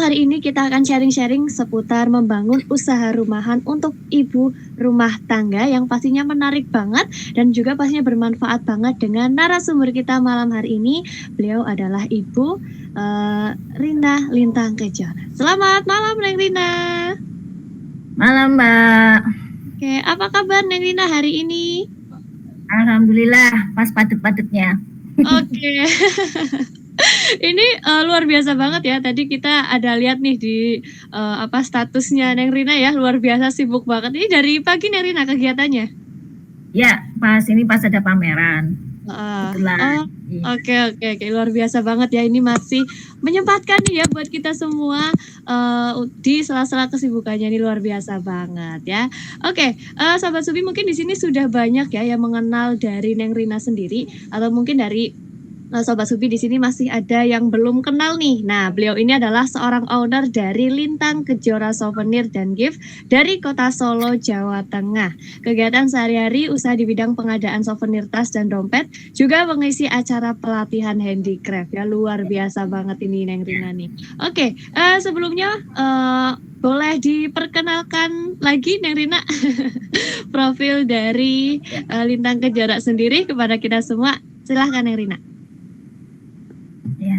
hari ini kita akan sharing-sharing seputar membangun usaha rumahan untuk ibu rumah tangga yang pastinya menarik banget dan juga pastinya bermanfaat banget dengan narasumber kita malam hari ini. Beliau adalah Ibu Rina Lintang Kejora. Selamat malam Neng Rina. Malam Mbak. Oke, apa kabar Neng Rina hari ini? Alhamdulillah, pas padet-padetnya. Oke. Ini luar biasa banget ya. Tadi kita ada lihat nih di statusnya Neng Rina ya, luar biasa sibuk banget. Ini dari pagi Neng Rina kegiatannya? Ya, pas ada pameran. Kebetulan. Oke, luar biasa banget ya. Ini masih menyempatkan nih ya buat kita semua di sela-sela kesibukannya, ini luar biasa banget ya. Oke, Sahabat Subi mungkin di sini sudah banyak ya yang mengenal dari Neng Rina sendiri, atau mungkin dari Sobat Subi di sini masih ada yang belum kenal nih. Nah, beliau ini adalah seorang owner dari Lintang Kejora Souvenir dan Gift dari Kota Solo, Jawa Tengah. Kegiatan sehari-hari usaha di bidang pengadaan souvenir tas dan dompet, juga mengisi acara pelatihan handicraft. Ya, luar biasa banget ini Neng Rina nih. Oke, sebelumnya boleh diperkenalkan lagi Neng Rina profil dari Lintang Kejora sendiri kepada kita semua. Silahkan Neng Rina. Ya,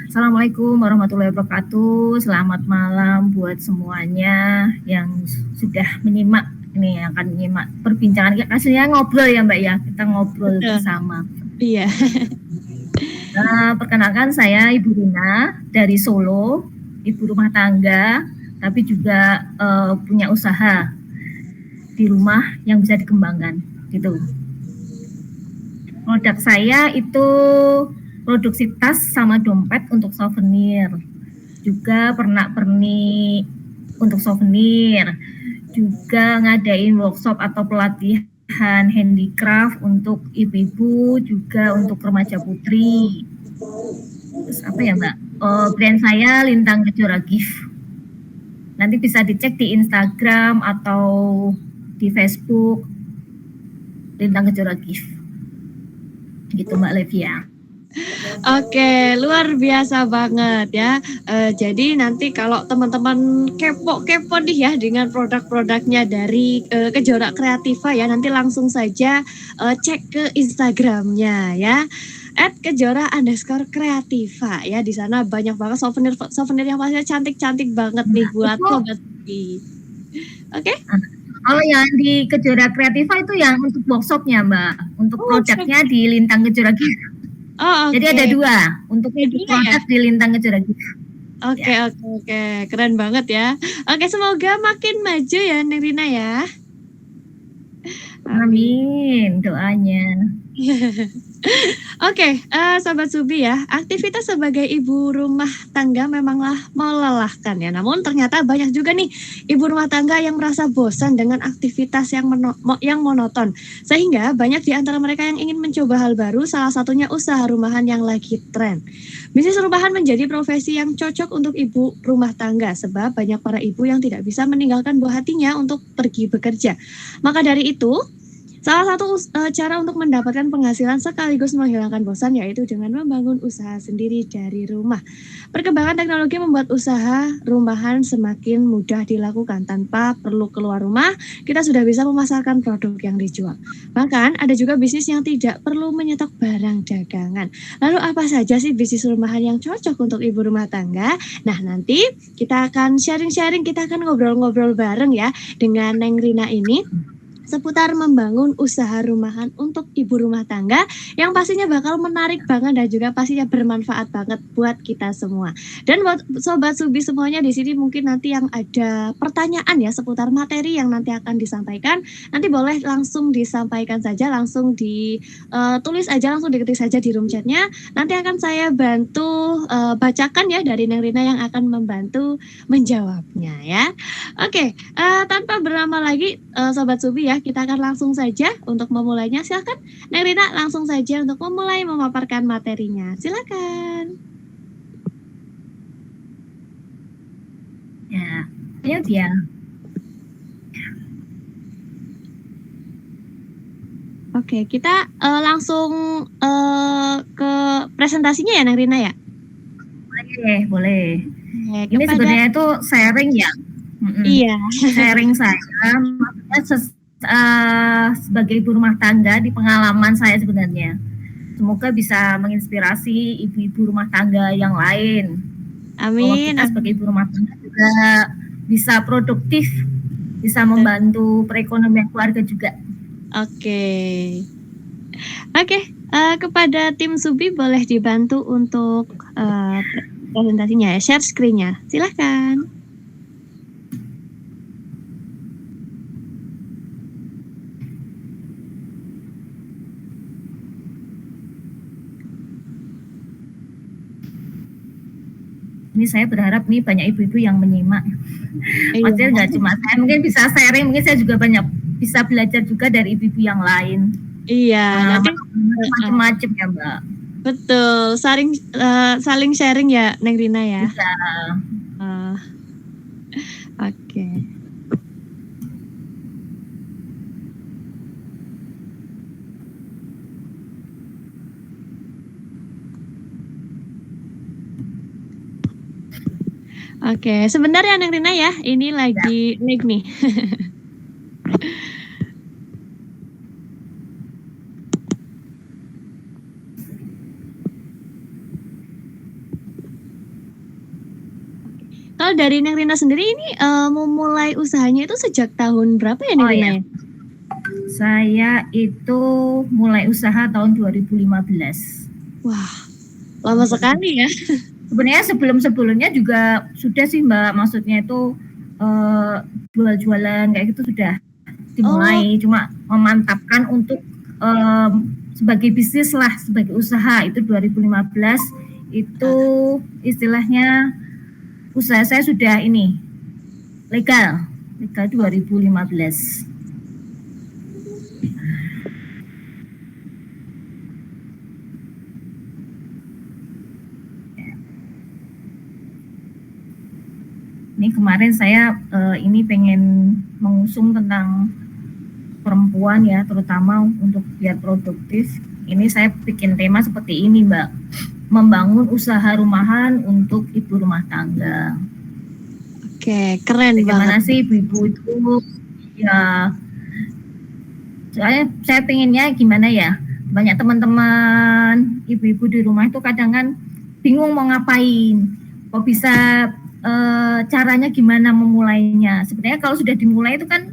Assalamualaikum warahmatullahi wabarakatuh. Selamat malam buat semuanya yang sudah menyimak ini, yang akan menyimak perbincangan kita. Aslinya ngobrol ya Mbak ya, kita ngobrol bersama. Iya. Perkenalkan saya Ibu Rina dari Solo, ibu rumah tangga, tapi juga punya usaha di rumah yang bisa dikembangkan gitu. Produk saya itu produksi tas sama dompet untuk souvenir, juga pernak-pernik untuk souvenir, juga ngadain workshop atau pelatihan handicraft untuk ibu-ibu, juga untuk remaja putri. Terus apa ya Mbak? Brand saya Lintang Kejora Gift. Nanti bisa dicek di Instagram atau di Facebook Lintang Kejora Gift. Gitu Mbak Levia. Oke, luar biasa banget ya. Jadi nanti kalau teman-teman kepo nih ya dengan produk-produknya dari Kejora Kreativa ya, nanti langsung saja cek ke Instagramnya ya. @kejora_kreativa ya. Di sana banyak banget souvenir yang pastinya cantik-cantik banget nih buat sobat. Oke? Kalau yang di Kejora Kreativa itu yang untuk workshopnya Mbak, untuk produknya di Lintang Kejora Gift. Jadi ada dua untuk produk ya? Di Lintang Kejora Gift. Oke, keren banget ya. Oke, semoga makin maju ya Neng Rina ya. Amin, doanya. Oke, Sobat Subi ya, aktivitas sebagai ibu rumah tangga memanglah melelahkan ya. Namun ternyata banyak juga nih ibu rumah tangga yang merasa bosan dengan aktivitas yang monoton. Sehingga banyak di antara mereka yang ingin mencoba hal baru, salah satunya usaha rumahan yang lagi tren. Bisnis rumahan menjadi profesi yang cocok untuk ibu rumah tangga, sebab banyak para ibu yang tidak bisa meninggalkan buah hatinya untuk pergi bekerja. Maka dari itu, salah satu cara untuk mendapatkan penghasilan sekaligus menghilangkan bosan yaitu dengan membangun usaha sendiri dari rumah. Perkembangan teknologi membuat usaha rumahan semakin mudah dilakukan tanpa perlu keluar rumah. Kita sudah bisa memasarkan produk yang dijual. Bahkan ada juga bisnis yang tidak perlu menyetok barang dagangan. Lalu apa saja sih bisnis rumahan yang cocok untuk ibu rumah tangga? Nah, nanti kita akan sharing-sharing, kita akan ngobrol-ngobrol bareng ya dengan Neng Rina ini seputar membangun usaha rumahan untuk ibu rumah tangga yang pastinya bakal menarik banget dan juga pastinya bermanfaat banget buat kita semua. Dan buat Sobat Subi semuanya di sini mungkin nanti yang ada pertanyaan ya seputar materi yang nanti akan disampaikan, nanti boleh langsung disampaikan saja, langsung ditulis aja, langsung diketik saja di room chatnya. Nanti akan saya bantu bacakan ya dari Neng Rina yang akan membantu menjawabnya ya. Oke, tanpa berlama lagi Sobat Subi ya, kita akan langsung saja untuk memulainya. Silakan Neng Rina langsung saja untuk memulai memaparkan materinya. Silakan. Ya, ayo dia. Oke, kita langsung ke presentasinya ya Neng Rina ya? Boleh. Ini sebenarnya itu sharing ya. Iya. Sharing saya, maksudnya sebagai ibu rumah tangga di pengalaman saya sebenarnya. Semoga bisa menginspirasi ibu-ibu rumah tangga yang lain. Bahwa Amin. kita sebagai ibu rumah tangga juga bisa produktif, bisa membantu perekonomian keluarga juga. Oke. Kepada tim Subi boleh dibantu untuk presentasinya ya, share screen-nya. Silahkan. Ini saya berharap nih banyak ibu-ibu yang menyimak. Maksudnya nggak cuma saya, mungkin bisa sharing, mungkin saya juga banyak bisa belajar juga dari ibu-ibu yang lain. Iya, nanti macam-macam ya Mbak. Betul, saling sharing ya Neng Rina ya. Bisa. Oke. Oke, sebentar ya Neng Rina ya, ini lagi lag nih. Kalau dari Neng Rina sendiri ini memulai usahanya itu sejak tahun berapa ya Neng Rina ya? Saya itu mulai usaha tahun 2015. Wah, lama sekali ya. Sebenarnya sebelum-sebelumnya juga sudah sih Mbak, maksudnya itu jual-jualan kayak gitu sudah dimulai, cuma memantapkan untuk sebagai bisnis lah, sebagai usaha itu 2015 itu istilahnya usaha saya sudah ini legal 2015. Ini kemarin saya ini pengen mengusung tentang perempuan ya, terutama untuk biar produktif. Ini saya bikin tema seperti ini Mbak, membangun usaha rumahan untuk ibu rumah tangga. Oke, keren Bagaimana banget. sih ibu-ibu itu ya, saya pengennya gimana ya, banyak teman-teman ibu-ibu di rumah itu kadang kan bingung mau ngapain, kok bisa caranya gimana memulainya. Sebenarnya kalau sudah dimulai itu kan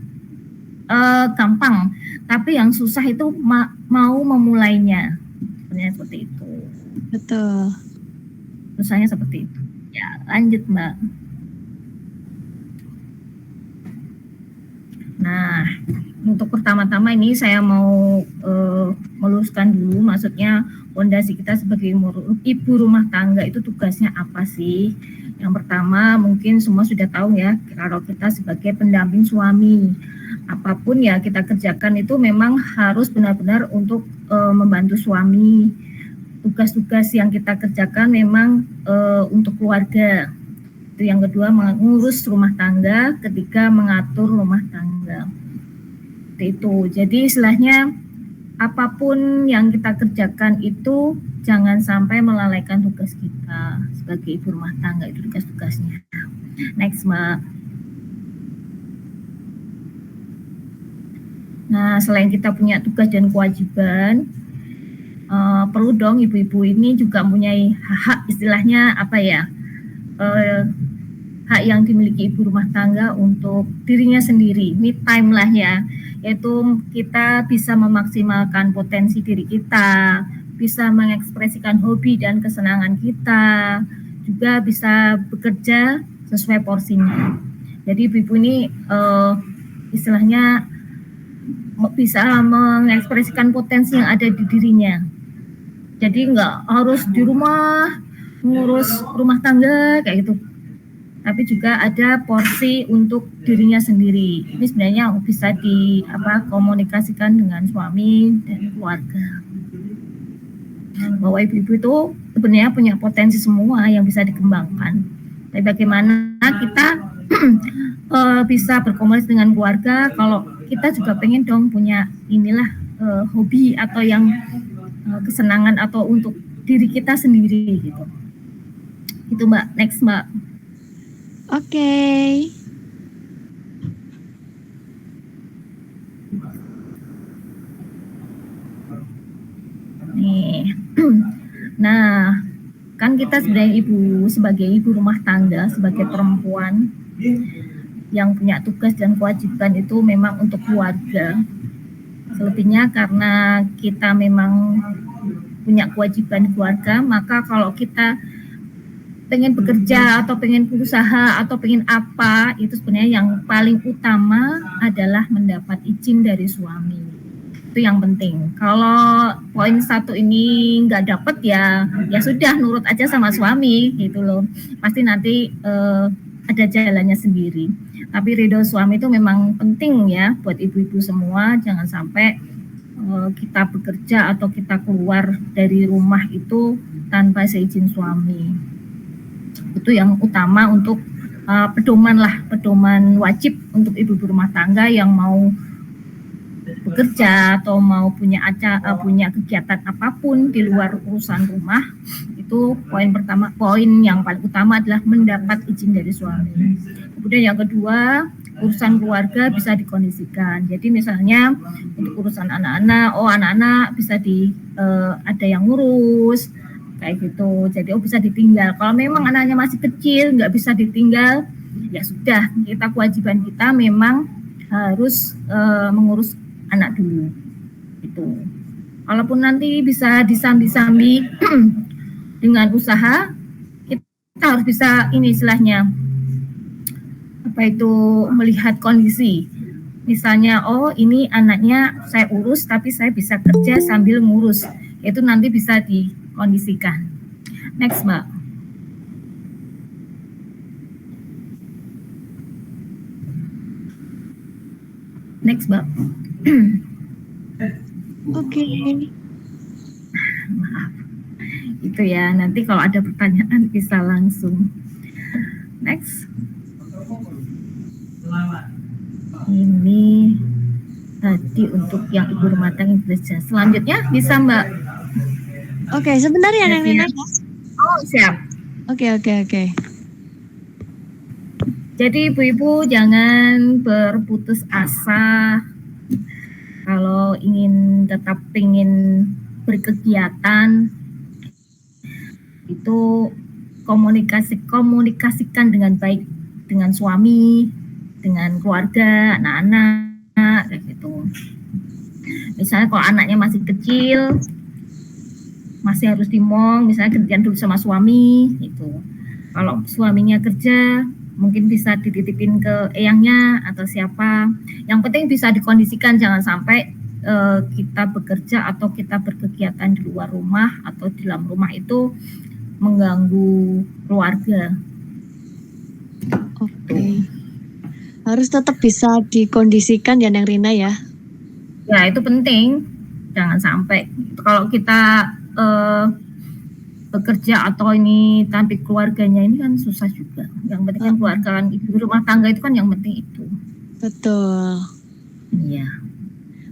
gampang, tapi yang susah itu mau memulainya. Sebenarnya seperti itu. Betul. Susahnya seperti itu. Ya, lanjut Mbak. Nah, untuk pertama-tama ini saya mau meluruskan dulu, maksudnya fondasi kita sebagai ibu rumah tangga itu tugasnya apa sih? Yang pertama mungkin semua sudah tahu ya, kalau kita sebagai pendamping suami, apapun ya kita kerjakan itu memang harus benar-benar untuk membantu suami. Tugas-tugas yang kita kerjakan memang untuk keluarga. Itu yang kedua, mengurus rumah tangga, ketiga mengatur rumah tangga. Itu. Jadi istilahnya apapun yang kita kerjakan itu jangan sampai melalaikan tugas kita sebagai ibu rumah tangga, itu tugas-tugasnya. Next Mbak. Nah, selain kita punya tugas dan kewajiban, perlu dong ibu-ibu ini juga mempunyai hak, istilahnya apa ya, hak yang dimiliki ibu rumah tangga untuk dirinya sendiri, me time lah ya, yaitu kita bisa memaksimalkan potensi diri kita, bisa mengekspresikan hobi dan kesenangan kita, juga bisa bekerja sesuai porsinya. Jadi ibu-ibu ini istilahnya bisa mengekspresikan potensi yang ada di dirinya. Jadi nggak harus di rumah ngurus rumah tangga kayak gitu, tapi juga ada porsi untuk dirinya sendiri. Ini sebenarnya bisa komunikasikan dengan suami dan keluarga. Bahwa ibu-ibu itu sebenarnya punya potensi semua yang bisa dikembangkan. Tapi bagaimana kita bisa berkomunikasi dengan keluarga kalau kita juga pengen dong punya inilah hobi atau yang kesenangan atau untuk diri kita sendiri gitu. Itu Mbak. Next Mbak. Oke. Nih. Nah, kan kita sebagai ibu rumah tangga, sebagai perempuan yang punya tugas dan kewajiban itu memang untuk keluarga. Selebihnya karena kita memang punya kewajiban keluarga, maka kalau kita pengen bekerja atau pengen berusaha atau pengen apa, itu sebenarnya yang paling utama adalah mendapat izin dari suami. Itu yang penting. Kalau poin satu ini nggak dapet ya sudah nurut aja sama suami gitu loh. Pasti nanti ada jalannya sendiri. Tapi ridho suami itu memang penting ya buat ibu-ibu semua. Jangan sampai kita bekerja atau kita keluar dari rumah itu tanpa seizin suami. Itu yang utama untuk pedoman wajib untuk ibu rumah tangga yang mau bekerja atau mau punya kegiatan apapun di luar urusan rumah. Itu poin yang paling utama adalah mendapat izin dari suami. Kemudian yang kedua, urusan keluarga bisa dikondisikan. Jadi misalnya untuk urusan anak-anak bisa ada yang ngurus kayak gitu. Jadi bisa ditinggal. Kalau memang anaknya masih kecil nggak bisa ditinggal, ya sudah, kewajiban kita memang harus mengurus anak dulu. Itu. Walaupun nanti bisa disambi-sambi dengan usaha, kita harus bisa istilahnya melihat kondisi. Misalnya, ini anaknya saya urus tapi saya bisa kerja sambil ngurus. Itu nanti bisa dikondisikan. Next, Mbak. Next, Mbak. Oke. Maaf. Itu ya, nanti kalau ada pertanyaan bisa langsung. Next. Ini tadi untuk yang ibu rumah tangga bekerja. Selanjutnya bisa Mbak. Oke, sebentar ya Neng Rina. Oh, siap. Oke. Jadi ibu-ibu jangan berputus asa kalau tetap ingin berkegiatan, itu komunikasikan dengan baik dengan suami, dengan keluarga, anak-anak kayak gitu. Misalnya kalau anaknya masih kecil, masih harus dimong, misalnya kerjaan dulu sama suami gitu. Kalau suaminya kerja, mungkin bisa dititipin ke eyangnya atau siapa. Yang penting bisa dikondisikan, jangan sampai kita bekerja atau kita berkegiatan di luar rumah atau di dalam rumah itu mengganggu keluarga. Oke. Harus tetap bisa dikondisikan ya Neng Rina ya. Ya, itu penting. Jangan sampai kalau kita bekerja atau tanpa keluarganya ini kan susah juga. Yang penting kan keluarga, kan ibu rumah tangga itu kan yang penting itu. Betul. Iya.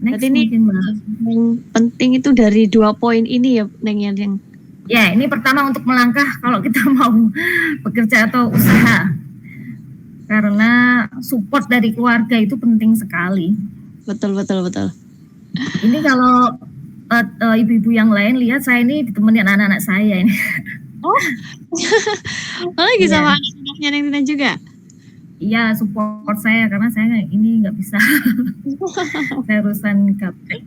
Berarti ini yang penting itu dari 2 poin ini ya Neng yang. Ya, ini pertama untuk melangkah kalau kita mau bekerja atau usaha. Karena support dari keluarga itu penting sekali. Betul. Ini kalau ibu-ibu yang lain lihat saya ini ditemenin anak-anak saya ini. Oh, lagi sama anak-anaknya Neng Rina juga? Iya, support saya karena saya ini nggak bisa. Saya urusan gaptek.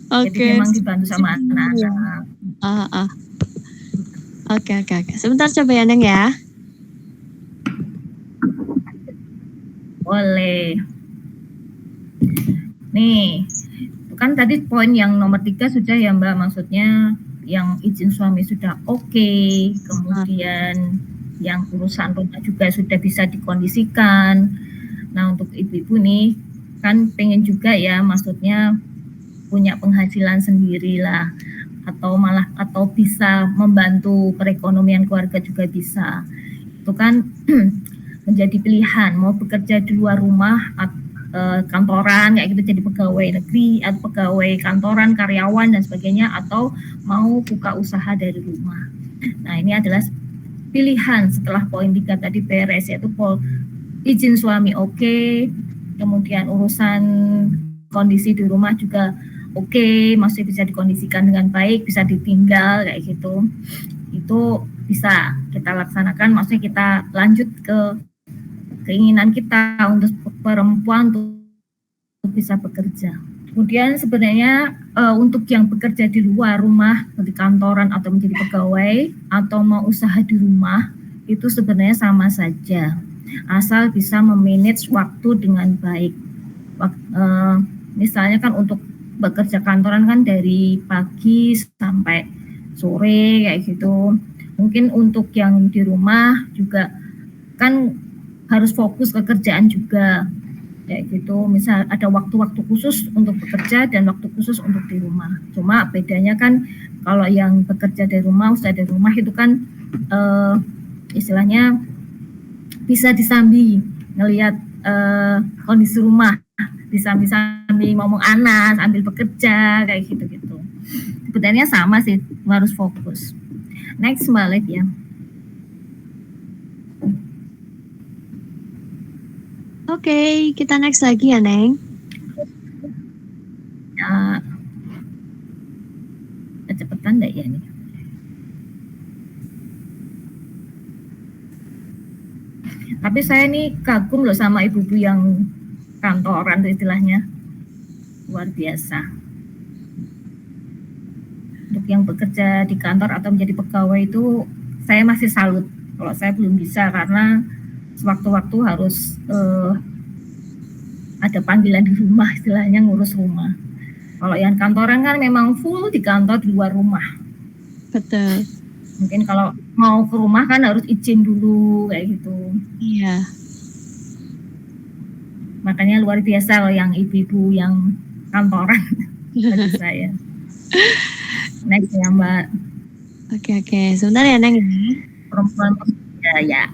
Jadi memang dibantu sama anak-anak. Oke. Sebentar coba ya Neng ya. Boleh. Nih, kan tadi poin yang nomor 3 sudah ya Mbak, maksudnya yang izin suami sudah oke, kemudian yang urusan rumah juga sudah bisa dikondisikan. Nah, untuk ibu-ibu nih kan pengen juga ya, maksudnya punya penghasilan sendiri lah, atau bisa membantu perekonomian keluarga juga bisa. Itu kan menjadi pilihan mau bekerja di luar rumah, kantoran kayak gitu, jadi pegawai negeri atau pegawai kantoran, karyawan dan sebagainya, atau mau buka usaha dari rumah. Nah, ini adalah pilihan setelah poin 3 tadi beres, yaitu izin suami oke, kemudian urusan kondisi di rumah juga oke, masih bisa dikondisikan dengan baik, bisa ditinggal kayak gitu. Itu bisa kita laksanakan, maksudnya kita lanjut ke keinginan kita untuk perempuan untuk bisa bekerja. Kemudian sebenarnya untuk yang bekerja di luar rumah, di kantoran atau menjadi pegawai atau mau usaha di rumah, itu sebenarnya sama saja, asal bisa memanage waktu dengan baik. Misalnya kan untuk bekerja kantoran kan dari pagi sampai sore kayak gitu. Mungkin untuk yang di rumah juga kan harus fokus ke kerjaan juga kayak gitu. Misal ada waktu-waktu khusus untuk bekerja dan waktu khusus untuk di rumah. Cuma bedanya kan kalau yang bekerja dari rumah, usaha dari rumah itu kan istilahnya bisa disambi ngelihat kondisi rumah, disambi-sambi ngomong anak sambil bekerja kayak gitu-gitu. Sebenarnya sama sih, harus fokus. Next balik ya. Oke, kita next lagi ya, Neng. Kecepatan enggak ya ini? Tapi saya nih kagum loh sama ibu-ibu yang kantoran tuh istilahnya. Luar biasa. Untuk yang bekerja di kantor atau menjadi pegawai itu saya masih salut. Kalau saya belum bisa karena sewaktu-waktu harus ada panggilan di rumah, istilahnya ngurus rumah. Kalau yang kantoran kan memang full di kantor di luar rumah. Betul. Mungkin kalau mau ke rumah kan harus izin dulu kayak gitu. Iya. Makanya luar biasa kalau yang ibu-ibu yang kantoran bagi saya. Next ya Mbak. Oke. Sebentar ya Neng ini. Perempuan ya.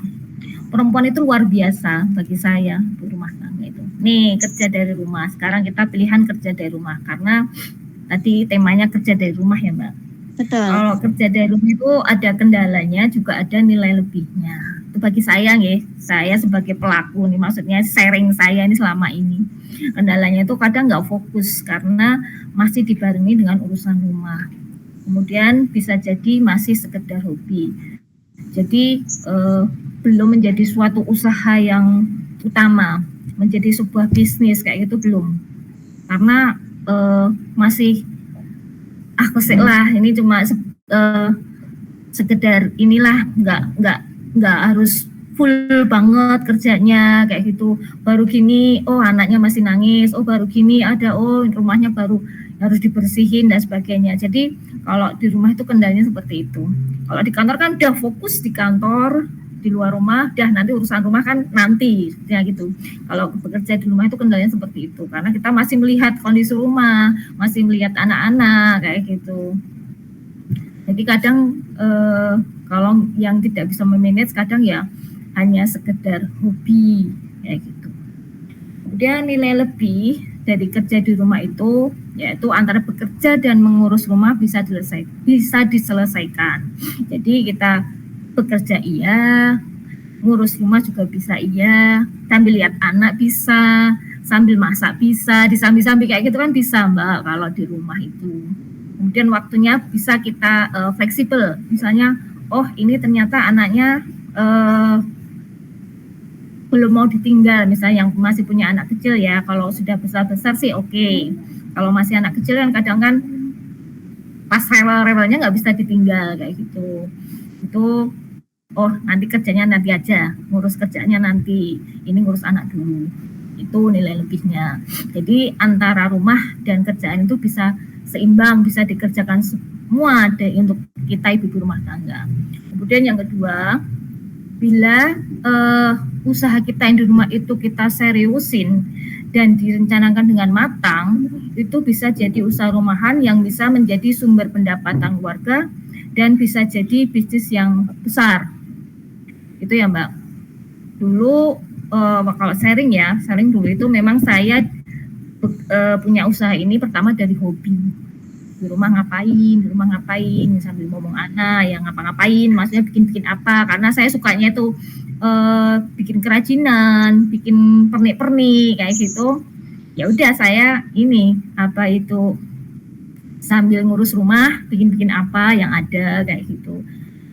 Perempuan itu luar biasa bagi saya di rumah tangga itu. Nih kerja dari rumah. Sekarang kita pilihan kerja dari rumah karena tadi temanya kerja dari rumah ya Mbak. Betul. Kalau kerja dari rumah itu ada kendalanya juga ada nilai lebihnya. Itu bagi saya ya. Saya sebagai pelaku nih, maksudnya sharing saya ini selama ini. Kendalanya itu kadang nggak fokus karena masih dibarengi dengan urusan rumah. Kemudian bisa jadi masih sekedar hobi. Jadi belum menjadi suatu usaha yang utama, menjadi sebuah bisnis kayak gitu belum. Karena masih kesek lah, ini cuma sekedar inilah, nggak harus full banget kerjanya kayak gitu. Baru gini, oh anaknya masih nangis, oh baru gini ada, oh rumahnya baru harus dibersihin dan sebagainya. Jadi kalau di rumah itu kendalanya seperti itu. Kalau di kantor kan udah fokus di kantor, di luar rumah, dah nanti urusan rumah kan nanti, ya gitu. Kalau bekerja di rumah itu kendalanya seperti itu, karena kita masih melihat kondisi rumah, masih melihat anak-anak kayak gitu. Jadi kadang kalau yang tidak bisa memanage kadang ya hanya sekedar hobi kayak gitu. Kemudian nilai lebih dari kerja di rumah itu yaitu antara bekerja dan mengurus rumah bisa diselesaikan. Jadi kita bekerja iya, ngurus rumah juga bisa iya, sambil lihat anak bisa, sambil masak bisa, disambi-sambi kayak gitu kan bisa Mbak kalau di rumah itu. Kemudian waktunya bisa kita fleksibel, misalnya oh ini ternyata anaknya belum mau ditinggal, misalnya yang masih punya anak kecil ya, kalau sudah besar-besar sih oke. Kalau masih anak kecil kan kadang kan pas rewel-rewelnya nggak bisa ditinggal kayak gitu. Itu oh nanti kerjanya nanti aja, ngurus kerjanya nanti, ini ngurus anak dulu. Itu nilai lebihnya. Jadi antara rumah dan kerjaan itu bisa seimbang, bisa dikerjakan semua untuk kita ibu rumah tangga. Kemudian yang kedua, bila usaha kita yang di rumah itu kita seriusin dan direncanakan dengan matang, itu bisa jadi usaha rumahan yang bisa menjadi sumber pendapatan keluarga dan bisa jadi bisnis yang besar. Itu ya Mbak. Dulu kalau sharing dulu itu memang saya punya usaha ini pertama dari hobi. di rumah ngapain sambil ngomong anak yang ngapa-ngapain, maksudnya bikin apa, karena saya sukanya itu bikin kerajinan, bikin pernik-pernik kayak gitu. Ya udah saya ini sambil ngurus rumah bikin apa yang ada kayak gitu.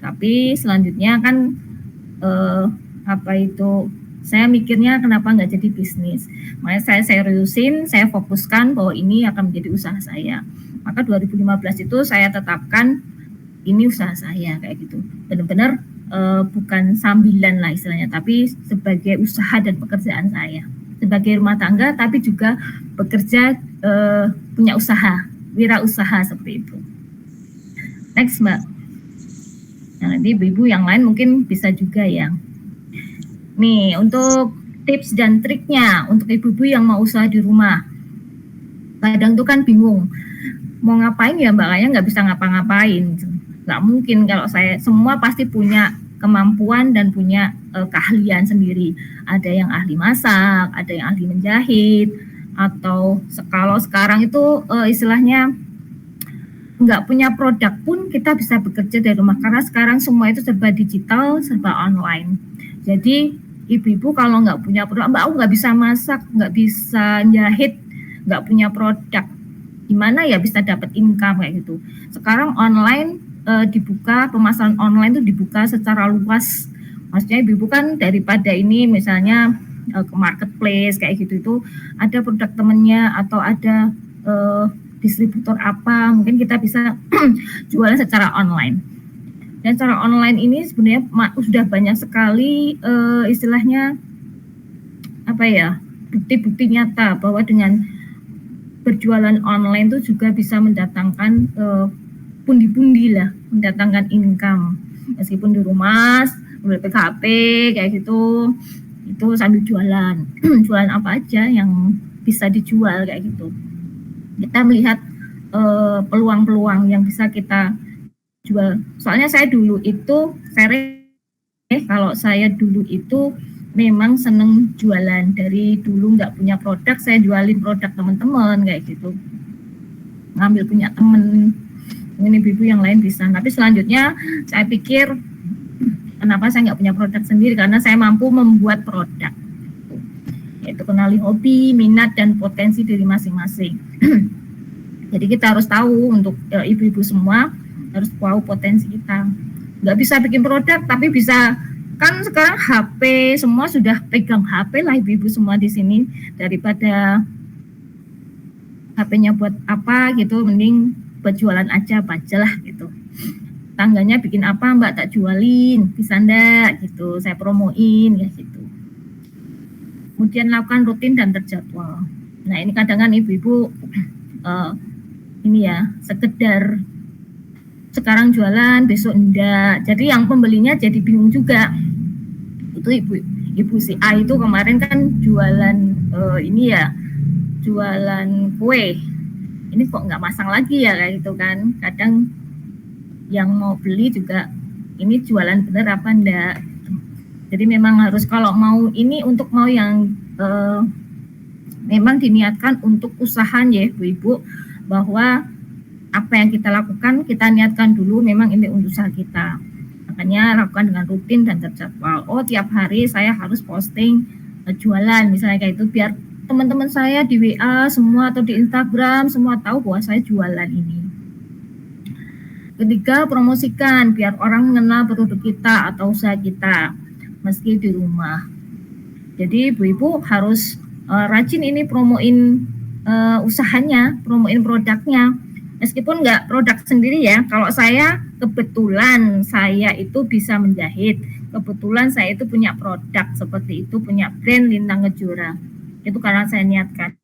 Tapi selanjutnya kan saya mikirnya kenapa nggak jadi bisnis. Makanya saya seriusin, saya fokuskan bahwa ini akan menjadi usaha saya. Maka 2015 itu saya tetapkan ini usaha saya kayak gitu. Benar-benar bukan sambilan lah istilahnya, tapi sebagai usaha dan pekerjaan saya. Sebagai rumah tangga, tapi juga bekerja punya usaha, wirausaha seperti itu. Next, Mbak. Nah, nanti ibu-ibu yang lain mungkin bisa juga ya. Nih, untuk tips dan triknya untuk ibu-ibu yang mau usaha di rumah. Kadang tuh kan bingung, mau ngapain ya Mbak, kayaknya nggak bisa ngapa-ngapain. Nggak mungkin, kalau saya semua pasti punya kemampuan dan punya keahlian sendiri. Ada yang ahli masak, ada yang ahli menjahit, atau kalau sekarang itu istilahnya nggak punya produk pun kita bisa bekerja dari rumah, karena sekarang semua itu serba digital, serba online. Jadi ibu-ibu kalau nggak punya produk, Mbak, aku nggak bisa masak, nggak bisa jahit, nggak punya produk, gimana ya bisa dapat income kayak gitu. Sekarang online dibuka, pemasaran online itu dibuka secara luas. Maksudnya ibu-ibu kan daripada ini misalnya ke marketplace kayak gitu, itu ada produk temennya atau ada distributor apa, mungkin kita bisa jualan secara online. Dan secara online ini sebenarnya sudah banyak sekali istilahnya bukti-bukti nyata bahwa dengan berjualan online itu juga bisa mendatangkan pundi-pundi lah, mendatangkan income meskipun di rumah, melalui PKP kayak gitu, itu sambil jualan jualan apa aja yang bisa dijual kayak gitu. Kita melihat peluang-peluang yang bisa kita jual. Soalnya saya dulu itu kalau saya dulu itu memang seneng jualan, dari dulu nggak punya produk, saya jualin produk teman-teman kayak gitu, ngambil punya temen, mungkin ibu-ibu yang lain bisa. Tapi selanjutnya saya pikir kenapa saya nggak punya produk sendiri, karena saya mampu membuat produk, yaitu kenali hobi, minat, dan potensi diri masing-masing. Jadi kita harus tahu, untuk ibu-ibu semua harus tahu potensi kita. Nggak bisa bikin produk tapi bisa, kan sekarang HP semua sudah pegang HP lah ibu-ibu semua di sini, daripada HP-nya buat apa gitu, mending buat jualan aja lah gitu. Tangganya bikin apa Mbak, tak jualin, bisa ndak gitu, saya promoin ya gitu. Kemudian lakukan rutin dan terjadwal. Nah ini kadang-kadang ibu-ibu ini ya, sekedar sekarang jualan, besok enggak. Jadi yang pembelinya jadi bingung juga. Itu ibu si A itu kemarin kan jualan jualan kue. Ini kok nggak masang lagi ya kayak gitu kan. Kadang yang mau beli juga ini jualan bener apa enggak. Jadi memang harus, kalau mau ini untuk mau yang memang diniatkan untuk usaha ya ibu-ibu, bahwa apa yang kita lakukan kita niatkan dulu memang ini untuk usaha kita. Makanya lakukan dengan rutin dan terjadwal. Oh tiap hari saya harus posting jualan misalnya kayak itu, biar teman-teman saya di WA semua atau di Instagram semua tahu bahwa saya jualan ini. Ketiga, promosikan biar orang mengenal produk kita atau usaha kita meski di rumah. Jadi ibu-ibu harus rajin ini promoin usahanya, promoin produknya. Meskipun nggak produk sendiri ya, kalau saya kebetulan saya itu bisa menjahit, kebetulan saya itu punya produk seperti itu, punya brand Lintang Kejora, itu karena saya niatkan.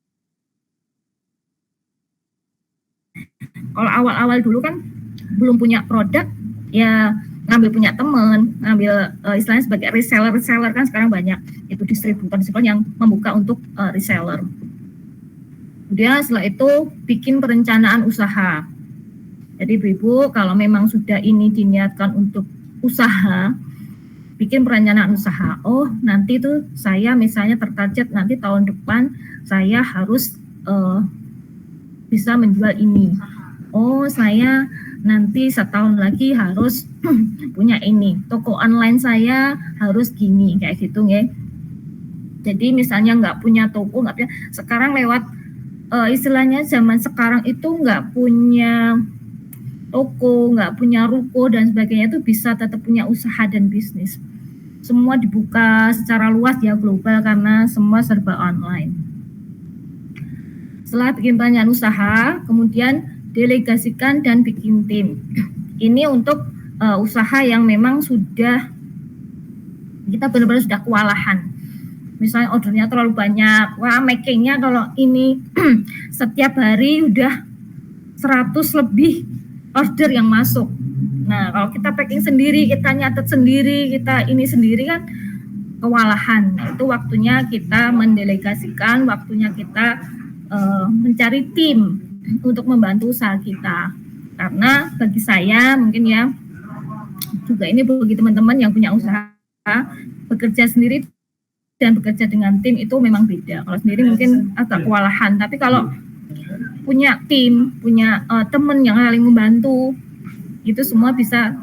Kalau awal-awal dulu kan belum punya produk, ya ngambil punya teman, ngambil istilahnya sebagai reseller kan sekarang banyak, itu distributor yang membuka untuk reseller. Kemudian setelah itu bikin perencanaan usaha. Jadi ibu-ibu kalau memang sudah ini diniatkan untuk usaha, bikin perencanaan usaha. Oh nanti tuh saya misalnya tertarget nanti tahun depan saya harus bisa menjual ini. oh saya nanti setahun lagi harus punya ini, toko online saya harus gini, kayak gitu ya. Jadi misalnya nggak punya toko, nggak punya, sekarang lewat istilahnya zaman sekarang itu nggak punya toko, nggak punya ruko dan sebagainya itu bisa tetap punya usaha dan bisnis. Semua dibuka secara luas ya, global, karena semua serba online. Setelah bikin banyak usaha, kemudian delegasikan dan bikin tim. Ini untuk usaha yang memang sudah kita benar-benar sudah kewalahan. Misalnya ordernya terlalu banyak, wah makingnya kalau ini setiap hari udah 100 lebih order yang masuk. Nah kalau kita packing sendiri, kita nyatet sendiri, kita ini sendiri kan kewalahan. Nah, itu waktunya kita mendelegasikan, waktunya kita mencari tim untuk membantu usaha kita. Karena bagi saya mungkin ya, juga ini bagi teman-teman yang punya usaha, bekerja sendiri dan bekerja dengan tim itu memang beda. Kalau sendiri mungkin agak kewalahan, tapi kalau punya tim, punya teman yang saling membantu, itu semua bisa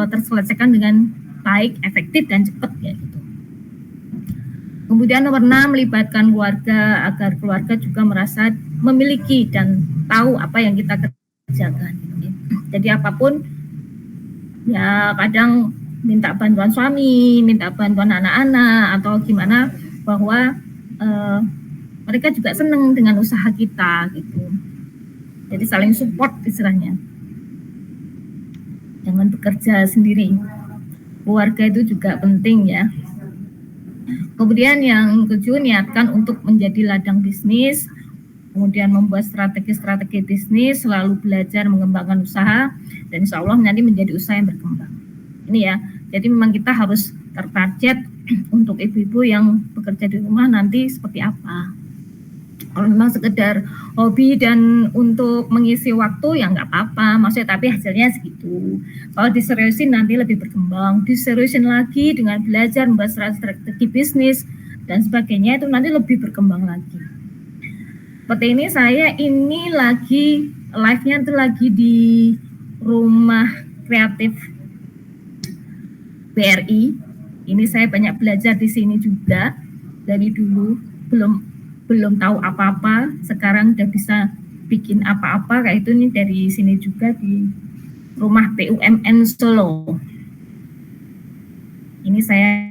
terselesaikan dengan baik, efektif dan cepat ya gitu. Kemudian nomor 6, melibatkan keluarga agar keluarga juga merasa memiliki dan tahu apa yang kita kerjakan. Jadi apapun ya, kadang minta bantuan suami, minta bantuan anak-anak atau gimana, bahwa mereka juga senang dengan usaha kita gitu. Jadi saling support istilahnya. Jangan bekerja sendiri. Keluarga itu juga penting ya. Kemudian yang ketujuh, niatkan untuk menjadi ladang bisnis, kemudian membuat strategi-strategi bisnis, selalu belajar mengembangkan usaha, dan insya Allah nanti menjadi usaha yang berkembang. Ini ya, jadi memang kita harus tertarget untuk ibu-ibu yang bekerja di rumah nanti seperti apa. Kalau memang sekedar hobi dan untuk mengisi waktu ya nggak apa-apa, maksudnya tapi hasilnya segitu. Kalau diseriusin nanti lebih berkembang, diseriusin lagi dengan belajar membuat strategi bisnis dan sebagainya, itu nanti lebih berkembang lagi. Seperti ini saya ini lagi live-nya itu lagi di Rumah Kreatif BRI. Ini saya banyak belajar di sini juga, dari dulu belum tahu apa-apa, sekarang udah bisa bikin apa-apa kayak itu. Nih dari sini juga di Rumah BUMN Solo. Ini saya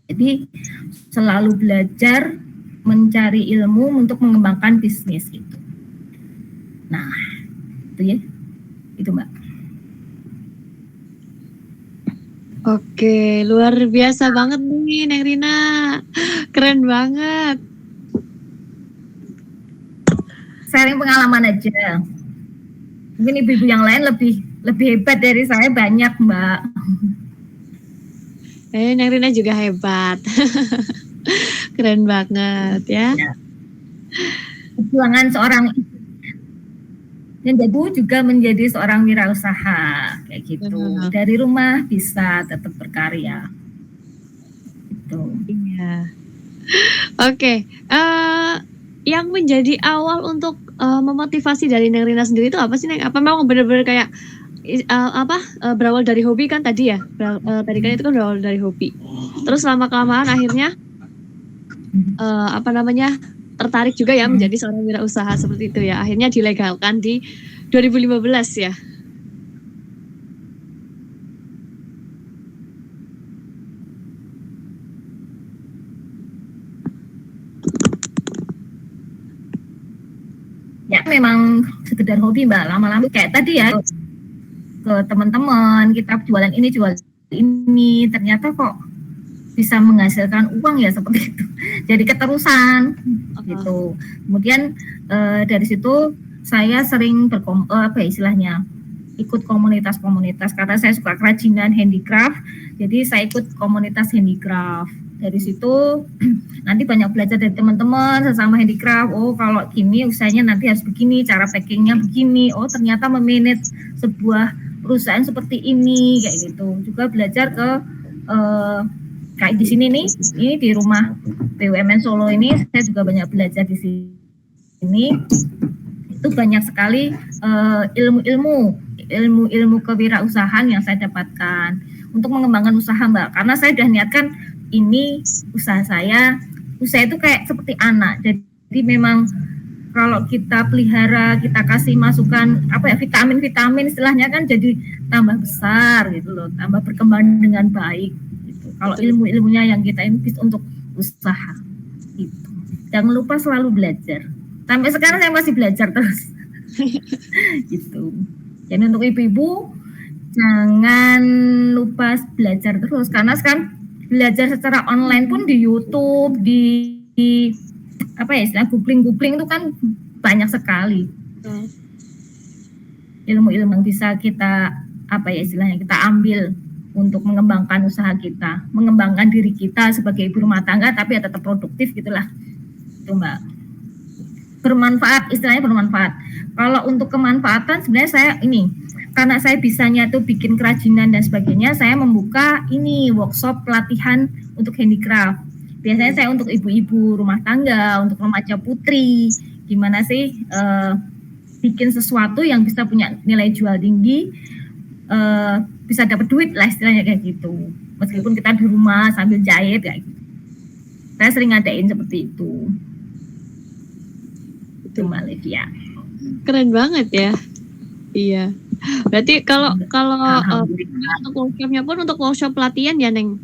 jadi selalu belajar, mencari ilmu untuk mengembangkan bisnis itu. Nah, itu ya. Itu Mbak. Oke, luar biasa banget nih Neng Rina. Keren banget. Sharing pengalaman aja. Mungkin ibu-ibu yang lain lebih hebat dari saya banyak, Mbak. Neng Rina juga hebat. Keren banget ya. Perjuangan seorang dan ibu juga menjadi seorang wirausaha kayak gitu. Dari rumah bisa tetap berkarya. Gitu. Iya. Oke. Yang menjadi awal untuk memotivasi dari Neng Rina sendiri itu apa sih, Neng? Apa memang benar-benar kayak berawal dari hobi kan tadi ya? Tadi kan itu kan berawal dari hobi. Terus lama-kelamaan akhirnya tertarik juga ya menjadi seorang wirausaha seperti itu ya. Akhirnya dilegalkan di 2015 ya. Ya memang sekedar hobi Mbak, lama-lama kayak tadi ya, ke teman-teman kita jualan ini jual ini, ternyata kok bisa menghasilkan uang ya seperti itu. Jadi keterusan gitu. Kemudian dari situ saya sering ikut komunitas-komunitas karena saya suka kerajinan handicraft. Jadi saya ikut komunitas handicraft. Dari situ nanti banyak belajar dari teman-teman sesama handicraft. Oh kalau gini usahanya nanti harus begini, cara packingnya begini. Oh ternyata memanage sebuah perusahaan seperti ini kayak gitu. Juga belajar ke kayak di sini nih, ini di rumah BUMN Solo ini saya juga banyak belajar di sini. Itu banyak sekali ilmu kewirausahaan yang saya dapatkan untuk mengembangkan usaha, Mbak. Karena saya sudah niatkan ini usaha saya itu kayak seperti anak. Jadi memang kalau kita pelihara, kita kasih masukan vitamin istilahnya kan jadi tambah besar gitu loh, tambah berkembang dengan baik gitu. Kalau ilmunya yang kita invest untuk usaha gitu. Jangan lupa selalu belajar. Sampai sekarang saya masih belajar terus. Gitu. Jadi untuk ibu-ibu jangan lupa belajar terus, karena sekarang belajar secara online pun di YouTube, di googling itu kan banyak sekali ilmu-ilmu yang bisa kita kita ambil untuk mengembangkan usaha kita, mengembangkan diri kita sebagai ibu rumah tangga, tapi ya tetap produktif gitulah, itu Mbak. Bermanfaat, istilahnya bermanfaat. Kalau untuk kemanfaatan sebenarnya saya karena saya bisanya tuh bikin kerajinan dan sebagainya, saya membuka workshop pelatihan untuk handicraft. Biasanya saya untuk ibu-ibu rumah tangga, untuk remaja putri, gimana sih bikin sesuatu yang bisa punya nilai jual tinggi, bisa dapat duit lah istilahnya kayak gitu. Meskipun kita di rumah sambil jahit kayak gitu. Saya sering ngadain seperti itu. Itu Mbak Livia. Keren banget ya. Iya. Berarti kalau untuk workshopnya pun untuk workshop pelatihan ya, Neng?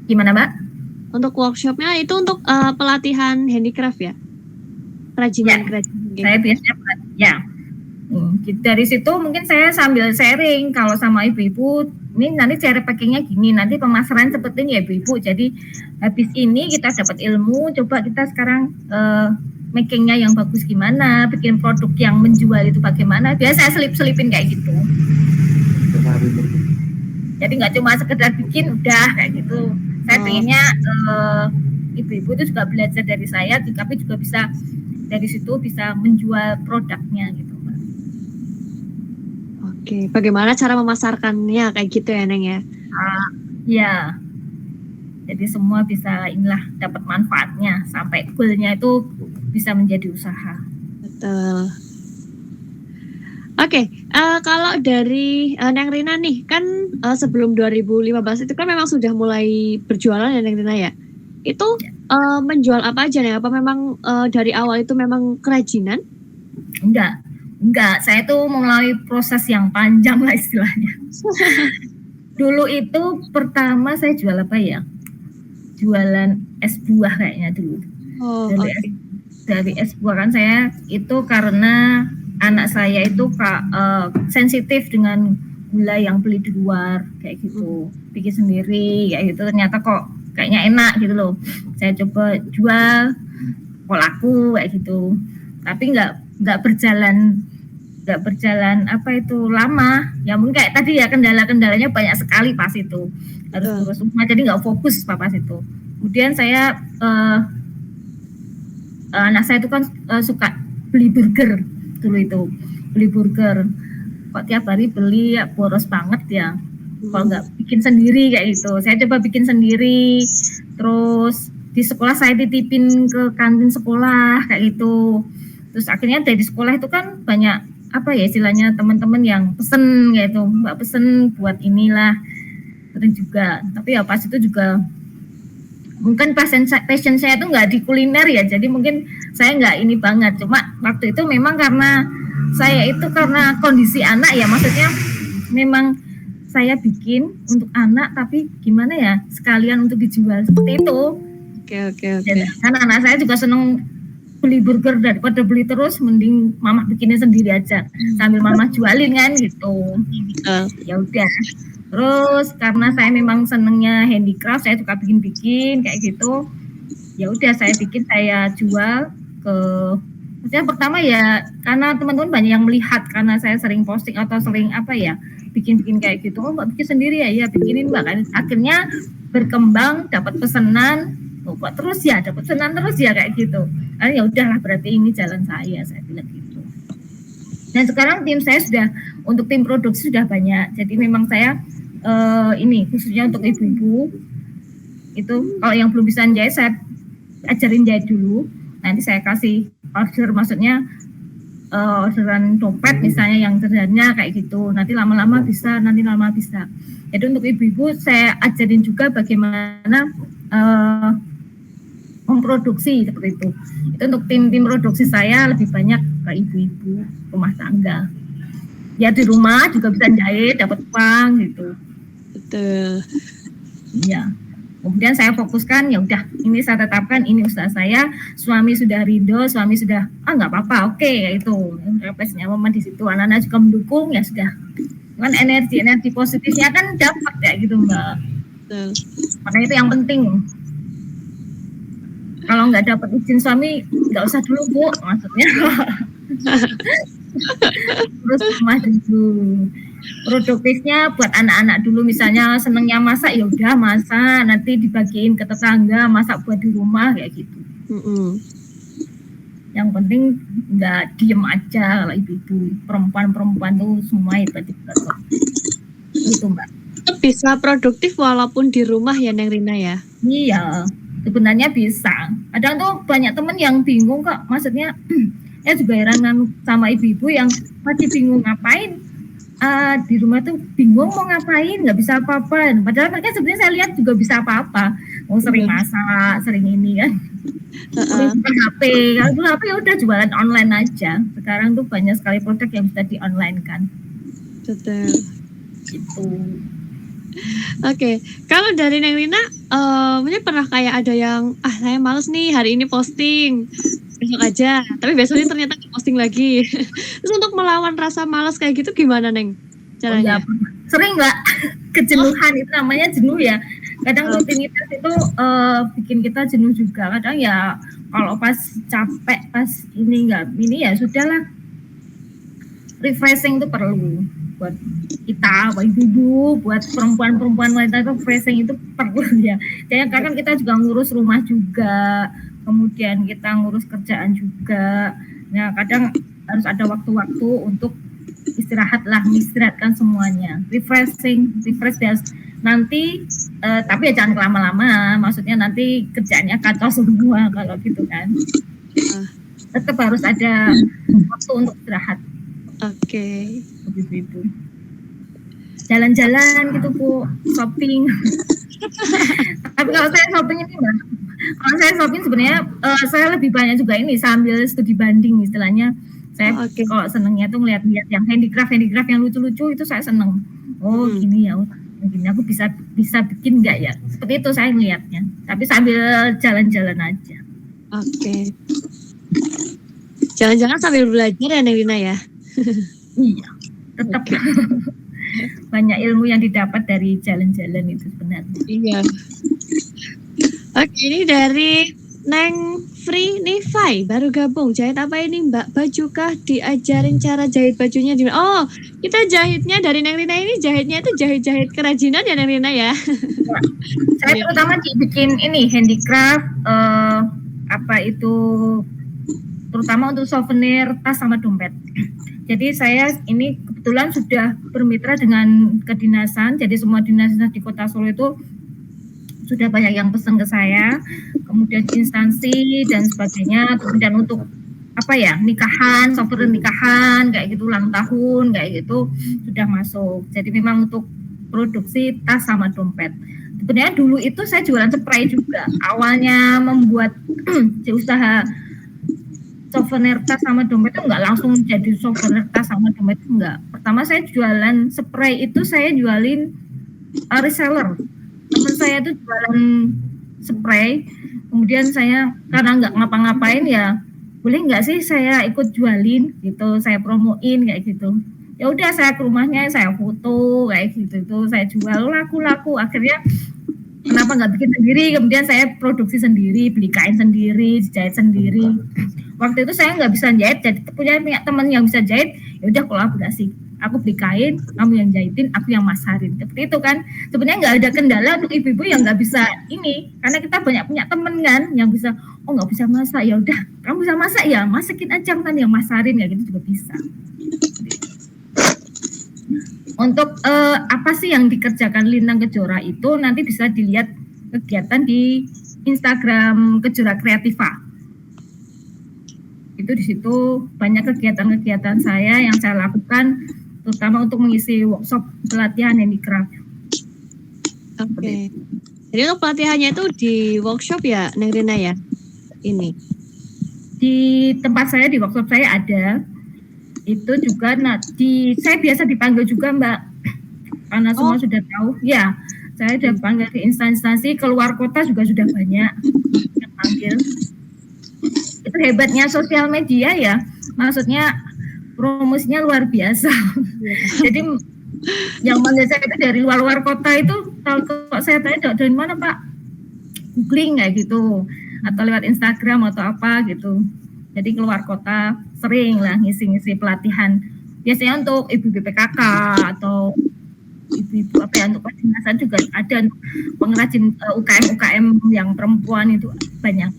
Gimana Mbak? Untuk workshopnya itu untuk pelatihan handicraft ya? Kerajinan. Saya biasanya ya. Dari situ mungkin saya sambil sharing kalau sama ibu-ibu, ini nanti cara packingnya gini, nanti pemasaran seperti ini ya ibu-ibu. Jadi habis ini kita dapat ilmu, coba kita sekarang makingnya yang bagus gimana, bikin produk yang menjual itu bagaimana. Biasa saya selip-selipin kayak gitu. Jadi nggak cuma sekedar bikin udah kayak gitu. Saya pengennya ibu-ibu itu juga belajar dari saya, tapi juga bisa dari situ bisa menjual produknya gitu. Oke, bagaimana cara memasarkannya kayak gitu ya, Neng ya? Ya, jadi semua bisa dapat manfaatnya sampai goalnya itu bisa menjadi usaha. Betul. Oke, kalau dari Neng Rina nih, kan sebelum 2015 itu kan memang sudah mulai berjualan ya Neng Rina ya? Itu menjual apa aja nih? Apa memang dari awal itu memang kerajinan? Enggak, saya tuh melalui proses yang panjang lah istilahnya. Dulu itu pertama saya jual apa ya? Jualan es buah kayaknya dulu. Dari es buah kan saya itu karena anak saya itu sensitif dengan gula yang beli di luar kayak gitu. Bikin sendiri kayak gitu, ternyata kok kayaknya enak gitu loh. Saya coba jual, kok laku kayak gitu. Tapi nggak berjalan lama ya, mungkin kayak tadi ya kendalanya banyak sekali pas itu, harus urus rumah jadi nggak fokus pas itu. Kemudian saya anak saya itu kan suka beli burger dulu itu, kok tiap hari beli ya boros banget ya, kalau nggak bikin sendiri kayak gitu. Saya coba bikin sendiri, terus di sekolah saya titipin ke kantin sekolah kayak gitu. Terus akhirnya dari sekolah itu kan banyak istilahnya teman-teman yang pesen kayak itu, Mbak pesen buat inilah, terus juga. Tapi ya pas itu juga mungkin passion saya tuh nggak di kuliner ya, jadi mungkin saya nggak ini banget. Cuma waktu itu memang karena saya itu karena kondisi anak ya, maksudnya memang saya bikin untuk anak tapi gimana ya, sekalian untuk dijual seperti itu. Oke. Kan anak saya juga seneng beli burger, daripada beli terus mending mama bikinnya sendiri aja sambil mama jualin kan gitu. Ya udah. Terus karena saya memang senengnya handicraft, saya suka bikin kayak gitu. Ya udah saya bikin, saya jual ke, maksudnya pertama ya karena teman-teman banyak yang melihat karena saya sering posting atau sering bikin kayak gitu. Oh Mbak bikin sendiri ya bikinin Mbak kan. Akhirnya berkembang, dapat pesanan, kok terus ya dapat pesanan terus ya kayak gitu. Ya udahlah berarti ini jalan saya bilang gitu. Dan sekarang tim saya sudah, untuk tim produksi sudah banyak. Jadi memang saya ini khususnya untuk ibu-ibu itu kalau yang belum bisa jahit saya ajarin jahit dulu, nanti saya kasih order, maksudnya orderan dompet misalnya yang sederhana kayak gitu, nanti lama-lama bisa. Jadi untuk ibu-ibu saya ajarin juga bagaimana memproduksi seperti itu. Itu untuk tim produksi saya lebih banyak ke ibu-ibu rumah tangga. Ya di rumah juga bisa jahit, dapat uang gitu. Betul. Iya. Kemudian saya fokuskan, ya udah ini saya tetapkan, ini usaha saya, suami sudah ridho, suami sudah nggak apa-apa, oke, ya itu refleksnya momen di situ, anak-anak juga mendukung, ya sudah. Kan energi positifnya kan dapat ya gitu Mbak. Betul. Makanya itu yang penting. Kalau nggak dapat izin suami, nggak usah dulu Bu, maksudnya. Terus rumah dulu. Produktifnya buat anak-anak dulu, misalnya senengnya masak ya udah masak, nanti dibagiin ke tetangga, masak buat di rumah kayak gitu. Yang penting nggak diem aja kalau ibu-ibu, perempuan tuh semua itu gitu Mbak. Bisa produktif walaupun di rumah ya Neng Rina ya? Iya, sebenarnya bisa. Kadang tuh banyak temen yang bingung kok, maksudnya ya juga heran sama ibu-ibu yang masih bingung ngapain. Di rumah tuh bingung mau ngapain, nggak bisa apa-apa. Padahal mereka sebenarnya saya lihat juga bisa apa-apa. Mau sering masak, sering ini kan. Sering HP. Kalau dulu HP ya udah jualan online aja. Sekarang tuh banyak sekali produk yang bisa di online kan. Betul. Gitu. Oke, kalau dari Neng Rina, mungkin pernah kayak ada yang saya males nih hari ini posting, besok aja, tapi besoknya ternyata nggak posting lagi. Terus untuk melawan rasa malas kayak gitu gimana Neng caranya? Sering Mbak, kejenuhan itu namanya jenuh ya. Kadang rutinitas itu bikin kita jenuh juga. Kadang ya kalau pas capek, pas ini ya sudahlah. Refreshing itu perlu buat kita, buat ibu-ibu, buat perempuan-perempuan wanita itu refreshing itu perlu ya. Jadi karena kita juga ngurus rumah juga, kemudian kita ngurus kerjaan juga. Nah kadang harus ada waktu-waktu untuk istirahatkan semuanya, refresh nanti tapi ya jangan lama-lama, maksudnya nanti kerjaannya kacau semua kalau gitu kan. Tetap harus ada waktu untuk istirahat. Oke. Ibu-ibu jalan-jalan gitu Bu, shopping. Tapi kalau saya shopping ini Mbak, kalau saya shopping sebenarnya saya lebih banyak juga ini sambil studi banding istilahnya. Saya kalau senengnya tuh ngeliat-liat yang handicraft yang lucu-lucu itu saya seneng. Oh gini ya, mungkin aku bisa bikin nggak ya? Seperti itu saya ngeliatnya. Tapi sambil jalan-jalan aja. Oke. Jalan-jalan sambil belajar ya Neng Rina ya? Iya, tetap banyak ilmu yang didapat dari jalan-jalan itu sebenarnya. Iya. Oke, ini dari Neng Free Nifai baru gabung. Jahit apa ini Mbak? Baju kah? Diajarin cara jahit bajunya di Oh, kita jahitnya dari Neng Rina ini jahitnya itu jahit-jahit kerajinan ya Neng Rina ya? Saya terutama bikin ini handicraft terutama untuk souvenir tas sama dompet. Jadi saya ini kebetulan sudah bermitra dengan kedinasan, jadi semua dinas di Kota Solo itu sudah banyak yang pesan ke saya, kemudian instansi dan sebagainya, kemudian untuk nikahan, souvenir nikahan kayak gitu, ulang tahun kayak gitu sudah masuk. Jadi memang untuk produksi tas sama dompet. Sebenarnya dulu itu saya jualan spray juga. Awalnya membuat usaha souvenir tas sama dompet itu enggak langsung jadi souvenir tas sama dompet, enggak. Pertama saya jualan spray itu saya jualin reseller. Teman saya itu jualan spray, kemudian saya karena enggak ngapa-ngapain ya, boleh enggak sih saya ikut jualin gitu, saya promoin kayak gitu. Ya udah saya ke rumahnya, saya foto kayak gitu, itu saya jual laku-laku. Akhirnya kenapa nggak bikin sendiri, kemudian saya produksi sendiri, beli kain sendiri, jahit sendiri. Waktu itu saya nggak bisa jahit, jadi punya teman yang bisa jahit, ya udah kolaborasi. Aku beli kain, kamu yang jahitin, aku yang masarin. Seperti itu kan. Sebenarnya nggak ada kendala untuk ibu-ibu yang nggak bisa ini, karena kita banyak punya teman kan yang bisa, oh nggak bisa masak, ya udah kamu bisa masak ya, masakin aja kan yang masarin ya gitu juga bisa. Untuk apa sih yang dikerjakan Lintang Kejora itu nanti bisa dilihat kegiatan di Instagram Kejora Kreativa. Itu di situ banyak kegiatan-kegiatan saya yang saya lakukan, terutama untuk mengisi workshop pelatihan handicraft. Oke. Jadi untuk pelatihannya itu di workshop ya, Neng Rina ya? Ini. Di tempat saya, di workshop saya ada. Itu juga, saya biasa dipanggil juga Mbak, karena semua sudah tahu. Ya, saya sudah panggil ke instansi, keluar kota juga sudah banyak yang panggil. Itu hebatnya sosial media ya, maksudnya promosinya luar biasa. Jadi yang manggil saya itu dari luar kota itu, kalau saya tanya dari mana Pak, googling kayak gitu, atau lewat Instagram atau apa gitu. Jadi keluar kota sering lah ngisi-ngisi pelatihan. Biasanya untuk ibu BPKK atau ibu-ibu apa ya, untuk kedinasan juga ada, pengrajin UKM yang perempuan itu banyak.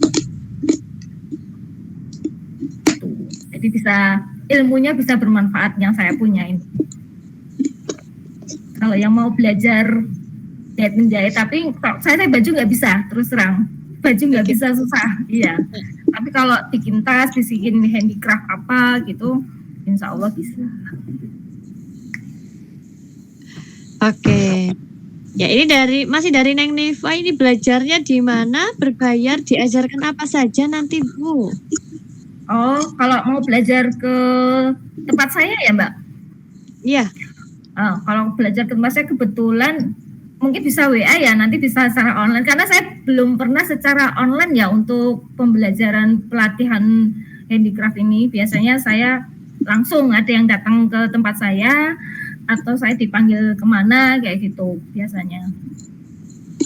Jadi bisa, ilmunya bisa bermanfaat yang saya punya ini. Kalau yang mau belajar menjahit, tapi kalau saya baju nggak bisa, terus terang baju nggak bisa, susah. Iya. Tapi kalau bikin tas, bikin handicraft apa gitu, insya Allah bisa. Oke. Ya ini masih dari Neng Neva, ini belajarnya di mana, berbayar, diajarkan apa saja nanti Bu? Oh, kalau mau belajar ke tempat saya ya Mbak? Iya. Kalau belajar ke tempat saya kebetulan mungkin bisa WA ya, nanti bisa secara online, karena saya belum pernah secara online ya untuk pembelajaran pelatihan handicraft ini. Biasanya saya langsung ada yang datang ke tempat saya atau saya dipanggil kemana kayak gitu biasanya.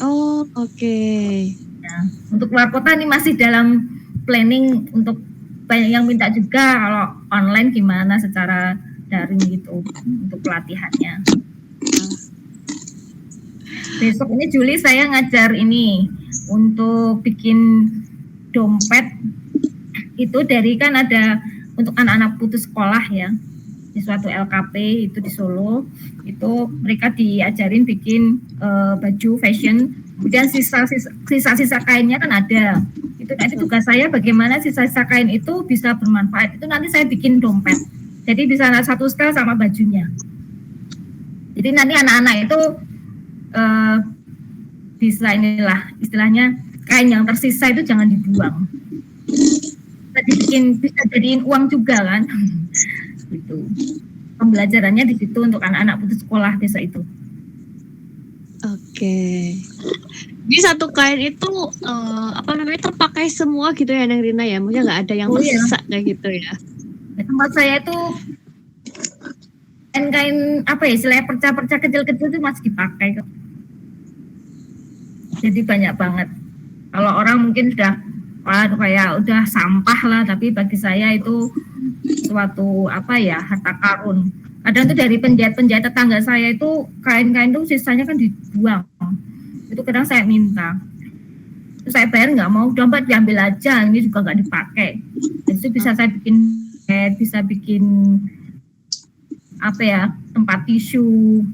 Oh, oke. Nah, untuk luar kota ini masih dalam planning, untuk banyak yang minta juga kalau online gimana secara daring gitu untuk pelatihannya. Besok ini Juli saya ngajar ini untuk bikin dompet itu dari, kan ada untuk anak-anak putus sekolah ya, di suatu LKP itu di Solo, itu mereka diajarin bikin baju fashion, kemudian sisa-sisa kainnya kan ada, itu nanti tugas saya bagaimana sisa-sisa kain itu bisa bermanfaat, itu nanti saya bikin dompet, jadi bisa satu style sama bajunya. Jadi nanti anak-anak itu bisa inilah istilahnya, kain yang tersisa itu jangan dibuang, bisa jadiin uang juga kan. Itu pembelajarannya di situ untuk anak-anak putus sekolah desa itu. Oke. Jadi satu kain itu terpakai semua gitu ya Neng Rina ya, maksudnya nggak ada yang tersisa kayak gitu ya. Tempat saya itu kain apa ya, istilahnya perca-perca kecil-kecil itu masih dipakai kok. Jadi banyak banget. Kalau orang mungkin sudah kayak udah sampah lah, tapi bagi saya itu suatu apa ya, harta karun. Kadang tuh dari penjahit tetangga saya itu kain-kain tuh sisanya kan dibuang. Itu kadang saya minta. Terus saya bayar nggak mau, dompet diambil aja, ini juga nggak dipakai. Itu bisa saya bikin apa ya, tempat tisu,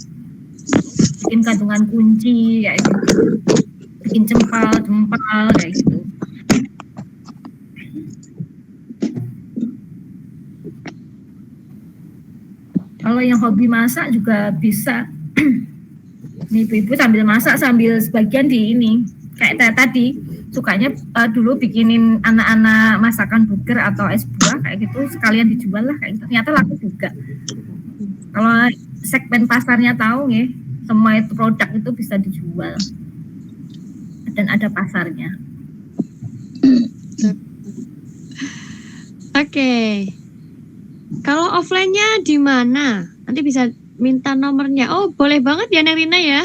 bikin gantungan kunci kayak gitu, bikin cempal kayak gitu. Kalau yang hobi masak juga bisa. Nih ibu-ibu sambil masak, sambil sebagian di ini kayak tadi sukanya dulu bikinin anak-anak masakan burger atau es buah kayak gitu, sekalian dijual lah kayak gitu. Ternyata laku juga. Kalau segmen pasarnya tahu ya, semua itu produk itu bisa dijual dan ada pasarnya. Oke. Kalau offline-nya di mana? Nanti bisa minta nomornya. Oh, boleh banget ya Neng Rina ya?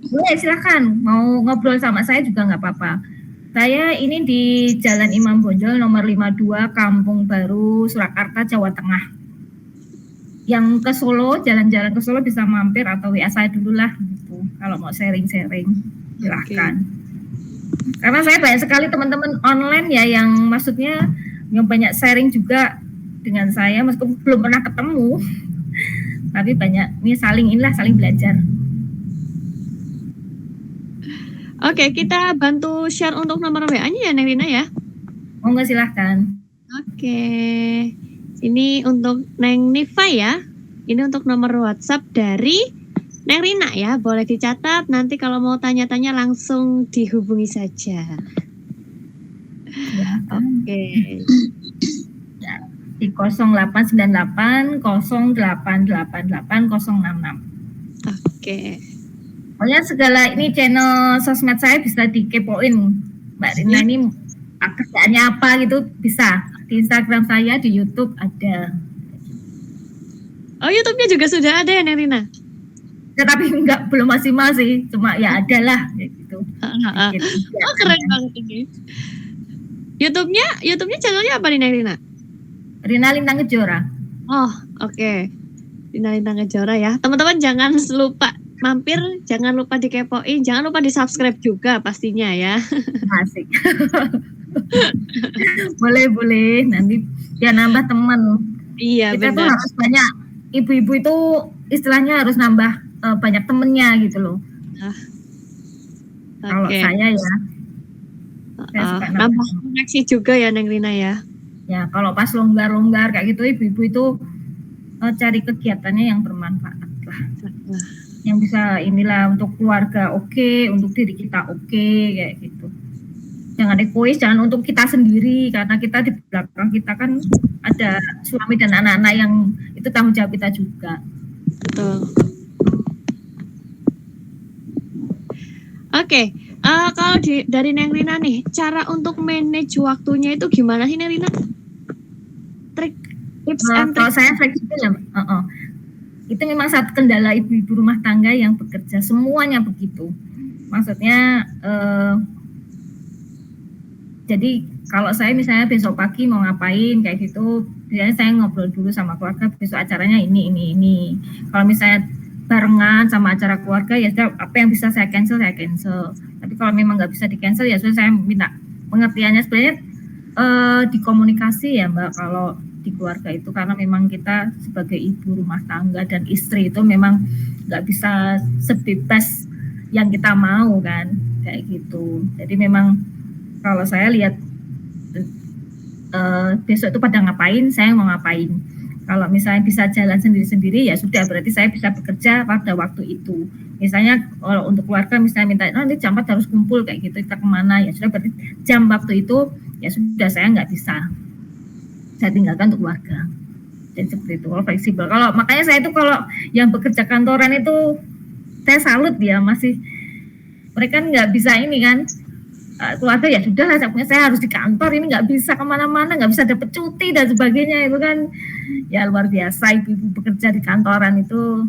Boleh, silakan. Mau ngobrol sama saya juga nggak apa-apa. Saya ini di Jalan Imam Bonjol nomor 52, Kampung Baru, Surakarta, Jawa Tengah. Yang ke Solo, jalan-jalan ke Solo bisa mampir atau WA saya dulu lah gitu. Kalau mau sharing-sharing, silahkan. Okay. Karena saya banyak sekali teman-teman online ya, yang maksudnya yang banyak sharing juga dengan saya, meskipun belum pernah ketemu. Tapi banyak ini saling belajar. Oke, kita bantu share untuk nomor WA-nya ya Neng Rina ya. Monggo silahkan. Oke, ini untuk Neng Nifa ya. Ini untuk nomor WhatsApp dari Neng Rina ya. Boleh dicatat, nanti kalau mau tanya-tanya langsung dihubungi saja. Ya. Oke. Di 0898 0888 066. Oke. Pokoknya segala ini channel sosmed saya bisa dikepoin, Mbak Rina ini kerjaannya apa gitu bisa. Di Instagram saya, di YouTube ada. Oh, YouTube-nya juga sudah ada ya Neng Rina? Tetapi belum maksimal sih, cuma ya ada lah gitu. Oh, keren banget ini. YouTube-nya channelnya apa nih Neng Rina? Rina Lintang Kejora. Oh, oke. Rina Lintang Kejora ya. Teman-teman jangan lupa mampir, jangan lupa dikepoin, jangan lupa di-subscribe juga pastinya ya. Asik. boleh nanti ya nambah teman. Iya, kita benar. tuh harus banyak, ibu-ibu itu istilahnya harus nambah banyak temennya gitu loh. Kalau saya ya saya suka nambah koneksi juga ya Neng Rina ya. Ya kalau pas longgar kayak gitu, ibu-ibu itu cari kegiatannya yang bermanfaat lah. Yang bisa inilah untuk keluarga oke, untuk diri kita oke, kayak gitu. Jangan egois, jangan untuk kita sendiri, karena kita di belakang kita kan ada suami dan anak-anak yang itu tanggung jawab kita juga. Betul. Oke, kalau dari Neng Rina nih, cara untuk manage waktunya itu gimana sih Neng Rina? Tips and kalau saya fleksibel ya, itu memang satu kendala ibu-ibu rumah tangga yang bekerja, semuanya begitu. Maksudnya jadi kalau saya misalnya besok pagi mau ngapain kayak gitu, biasanya saya ngobrol dulu sama keluarga, besok acaranya ini. Kalau misalnya barengan sama acara keluarga, ya apa yang bisa saya cancel. Tapi kalau memang nggak bisa di cancel, ya sudah saya minta pengertiannya. Sebenarnya dikomunikasi ya Mbak, kalau di keluarga itu, karena memang kita sebagai ibu rumah tangga dan istri itu memang nggak bisa sebebas yang kita mau kan, kayak gitu. Jadi memang kalau saya lihat besok itu pada ngapain, saya mau ngapain. Kalau misalnya bisa jalan sendiri-sendiri, ya sudah, berarti saya bisa bekerja pada waktu itu. Misalnya kalau untuk keluarga misalnya minta, nanti jam 4 harus kumpul kayak gitu, kita kemana, ya sudah, berarti jam waktu itu ya sudah, saya nggak bisa, saya tinggalkan untuk keluarga. Jadi seperti itu, kalau fleksibel. Kalau makanya saya itu kalau yang bekerja kantoran itu saya salut ya, masih mereka nggak bisa ini kan, keluarga ya sudah lah, saya harus di kantor, ini nggak bisa kemana-mana, nggak bisa dapat cuti dan sebagainya, itu kan ya luar biasa ibu-ibu bekerja di kantoran itu.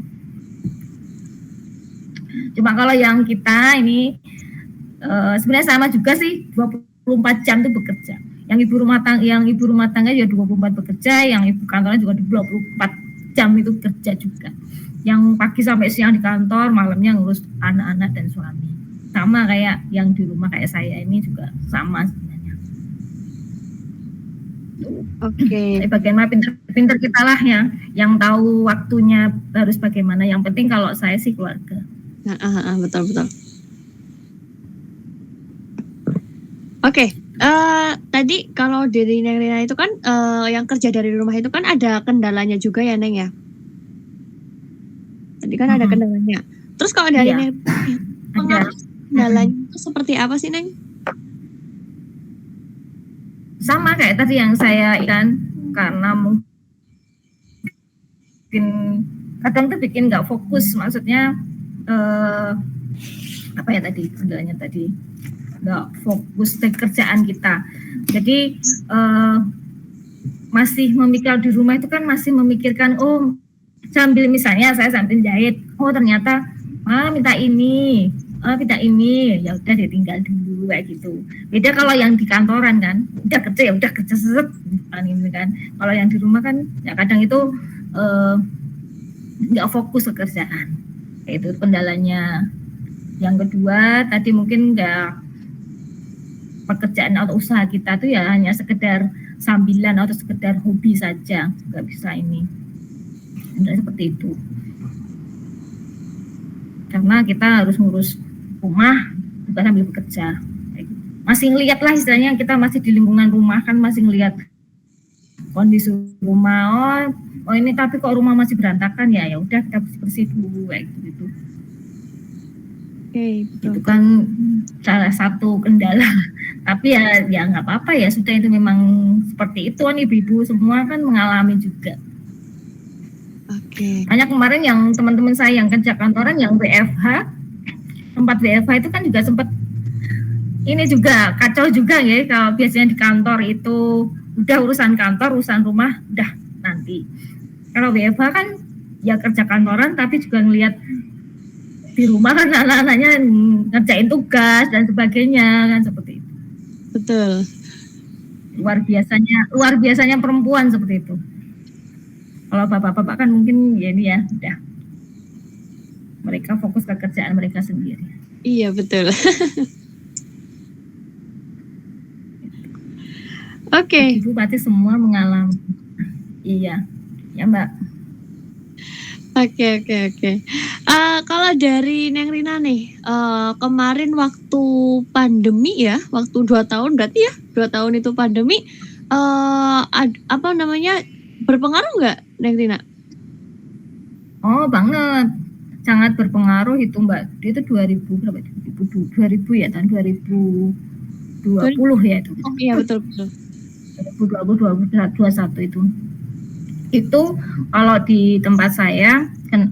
Cuma kalau yang kita ini sebenarnya sama juga sih, 24 jam itu bekerja. Yang ibu rumah tangga ya 24 bekerja, yang ibu kantornya juga 24 jam itu kerja juga. Yang pagi sampai siang di kantor, malamnya ngurus anak-anak dan suami. Sama kayak yang di rumah kayak saya ini juga sama sebenarnya. Oke. Bagaimana pinter kita lah ya, yang tahu waktunya harus bagaimana. Yang penting kalau saya sih keluarga. Betul. Oke, tadi kalau dari Neng Rina itu kan yang kerja dari rumah itu kan ada kendalanya juga ya Neng ya. Tadi kan ada kendalanya. Terus kalau dari Neng kendalanya itu seperti apa sih Neng? Sama kayak tadi yang saya kan, karena mungkin kadang tuh bikin nggak fokus, maksudnya apa ya tadi kendalanya tadi, nggak fokus di kerjaan kita. Jadi masih memikir di rumah itu kan, masih memikirkan sambil misalnya saya sambil jahit, ternyata minta ini, ya udah ditinggal dulu kayak gitu. Beda kalau yang di kantoran kan, udah kerja seret ini kan. Kalau yang di rumah kan ya kadang itu nggak fokus ke kerjaan. Itu kendalanya. Yang kedua tadi mungkin nggak, pekerjaan atau usaha kita tuh ya hanya sekedar sambilan atau sekedar hobi saja, nggak bisa ini. Seperti itu. karena kita harus ngurus rumah juga sambil bekerja. Masih ngelihat lah istilahnya, kita masih di lingkungan rumah kan, masih ngelihat kondisi rumah. Oh ini tapi kok rumah masih berantakan ya, ya udah kita bersih dulu kayak gitu. Itu kan salah satu kendala. Tapi ya nggak apa-apa ya, sudah itu memang seperti itu kan, ibu-ibu semua kan mengalami juga. Banyak kemarin yang teman-teman saya yang kerja kantoran yang WFH, tempat WFH itu kan juga sempat ini juga kacau juga ya. Kalau biasanya di kantor itu udah urusan kantor, urusan rumah udah nanti. Kalau WFH kan ya kerja kantoran tapi juga ngelihat di rumah kan anak-anaknya ngerjain tugas dan sebagainya kan, seperti itu. Betul. Luar biasanya perempuan seperti itu. Kalau bapak-bapak kan mungkin ya ini ya udah, mereka fokus ke kerjaan mereka sendiri. Iya betul. Oke. Ibu berarti semua mengalami. Iya, ya Mbak. Oke. Kalau dari Neng Rina nih, kemarin waktu pandemi ya, waktu 2 tahun berarti ya, 2 tahun itu pandemi, berpengaruh nggak Neng Rina? Oh banget, sangat berpengaruh itu Mbak. Itu 2000 berapa? 2000 ya, tahun 2020 ya itu. Oh iya betul. 2020-2021 itu kalau di tempat saya kan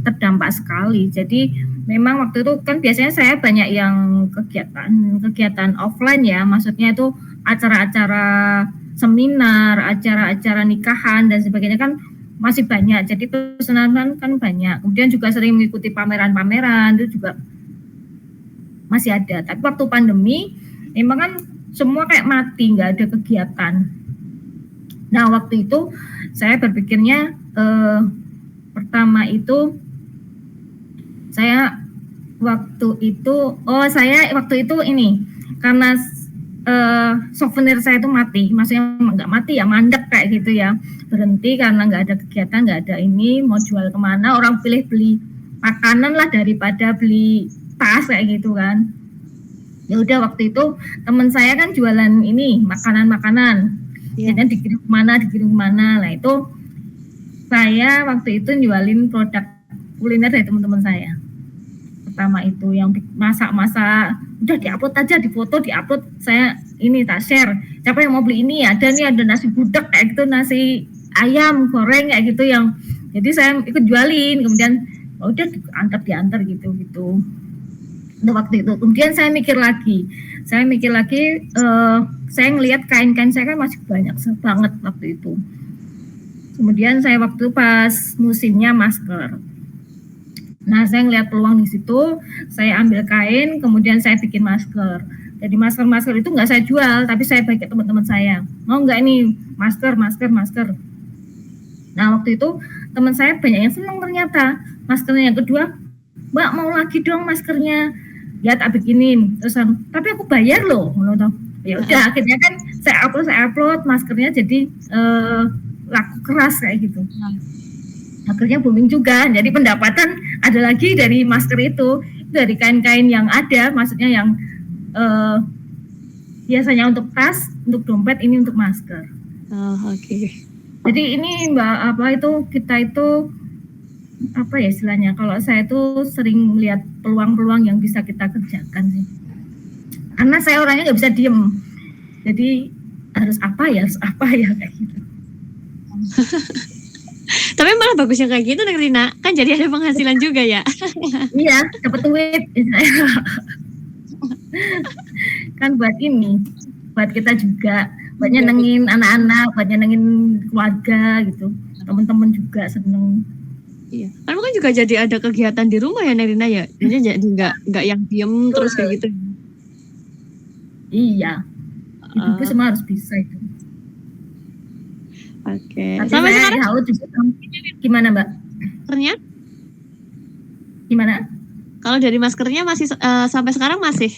terdampak sekali. Jadi memang waktu itu kan biasanya saya banyak yang kegiatan offline ya, maksudnya itu acara-acara seminar, acara-acara nikahan dan sebagainya kan masih banyak. Jadi pesanan kan banyak. Kemudian juga sering mengikuti pameran-pameran itu juga masih ada. Tapi waktu pandemi memang kan semua kayak mati, nggak ada kegiatan. Nah waktu itu saya berpikirnya pertama itu saya waktu itu ini karena souvenir saya itu mati, maksudnya nggak mati ya, mandek kayak gitu ya, berhenti karena nggak ada kegiatan, nggak ada ini, mau jual kemana, orang pilih beli makanan lah daripada beli tas kayak gitu kan. Ya udah waktu itu teman saya kan jualan ini makanan-makanan, dan dikirim kemana lah, itu saya waktu itu jualin produk kuliner dari teman-teman saya. Pertama itu yang masak-masak, udah diupload aja, difoto, diupload, saya ini tak share, siapa yang mau beli ini, ada nasi gudeg kayak gitu, nasi ayam goreng kayak gitu, yang jadi saya ikut jualin, kemudian udah diantar gitu. Waktu itu kemudian saya mikir lagi, saya ngelihat kain-kain saya kan masih banyak banget waktu itu. Kemudian saya waktu pas musimnya masker, nah saya ngelihat peluang di situ, saya ambil kain, kemudian saya bikin masker. Jadi masker itu nggak saya jual, tapi saya bagi ke teman-teman saya, mau nggak ini masker. Nah waktu itu teman saya banyak yang senang ternyata maskernya. Yang kedua, Mbak mau lagi dong maskernya, ya tak bikinin. Terus tapi aku bayar loh, ya udah akhirnya kan saya upload maskernya, jadi laku keras kayak gitu. Akhirnya booming juga, jadi pendapatan ada lagi dari masker itu dari kain-kain yang ada, maksudnya yang biasanya untuk tas, untuk dompet, ini untuk masker. Oke. Jadi ini Mbak, kita itu apa ya istilahnya, kalau saya tuh sering melihat peluang-peluang yang bisa kita kerjakan sih, karena saya orangnya nggak bisa diem, jadi harus apa ya kayak gitu. Tapi malah bagusnya kayak gitu Neng Rina, kan jadi ada penghasilan juga ya. Iya, dapat duit kan, buat kita juga, buat nyenengin anak-anak, buat nyenengin keluarga gitu, teman-teman juga seneng. Iya, kan kan juga jadi ada kegiatan di rumah ya Neng Rina ya, jadi nggak yang diem terus kayak gitu. Iya, ibu semua harus bisa itu. Oke. Sampai sekarang juga, gimana Mbak? Maskernya? Gimana? Kalau dari maskernya masih sampai sekarang masih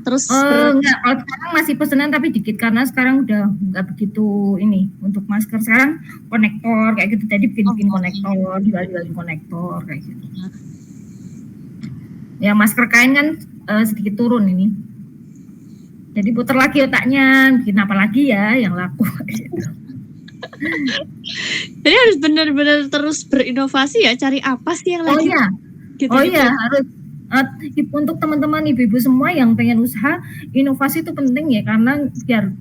terus? Enggak, kalau sekarang masih pesanan tapi dikit, karena sekarang udah nggak begitu ini untuk masker. Sekarang konektor kayak gitu, jadi bikin konektor, jual konektor kayak gitu. Ya masker kain kan sedikit turun ini. Jadi putar lagi otaknya, bikin apa lagi ya yang laku. Jadi harus benar-benar terus berinovasi ya, cari apa sih yang lagi. Oh iya, harus. Untuk teman-teman ibu-ibu semua yang pengen usaha, inovasi itu penting ya, karena biar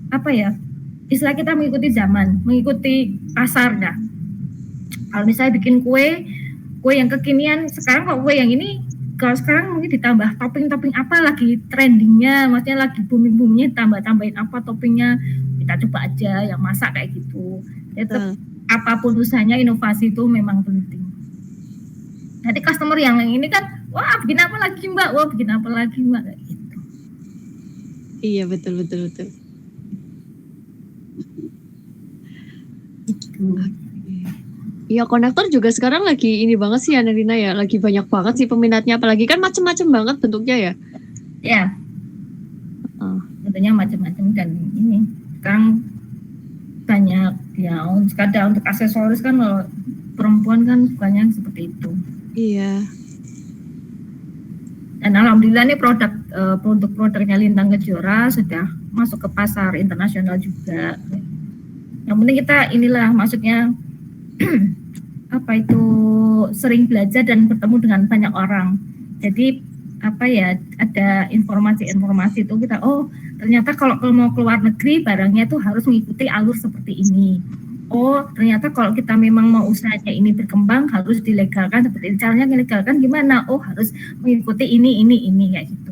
apa ya, istilah kita mengikuti zaman, mengikuti pasar dah. Kalau misalnya bikin kue yang kekinian, sekarang kok kue yang ini, kalau sekarang mungkin ditambah topping apa lagi trendingnya, maksudnya lagi booming-boomingnya, tambahin apa toppingnya, kita coba aja yang masak kayak gitu. Tetap apapun usahanya, inovasi itu memang penting. Nanti customer yang ini kan, wah bikin apa lagi mbak, kayak gitu. Iya betul. Gitu. Iya, konektor juga sekarang lagi ini banget sih ya Nerina ya, lagi banyak banget sih peminatnya, apalagi kan macam-macam banget bentuknya ya. Ya, bentuknya macam-macam dan ini sekarang banyak ya, kadang untuk aksesoris kan kalau perempuan kan sukanya seperti itu. Iya. Dan alhamdulillah nih produk-produknya Lintang Kejora sudah masuk ke pasar internasional juga. Yang penting kita inilah, maksudnya apa itu, sering belajar dan bertemu dengan banyak orang. Jadi apa ya, ada informasi itu kita, oh ternyata kalau mau keluar negeri barangnya itu harus mengikuti alur seperti ini. Oh ternyata kalau kita memang mau usahanya ini berkembang harus dilegalkan seperti ini. Caranya dilegalkan gimana? Oh harus mengikuti ini kayak gitu.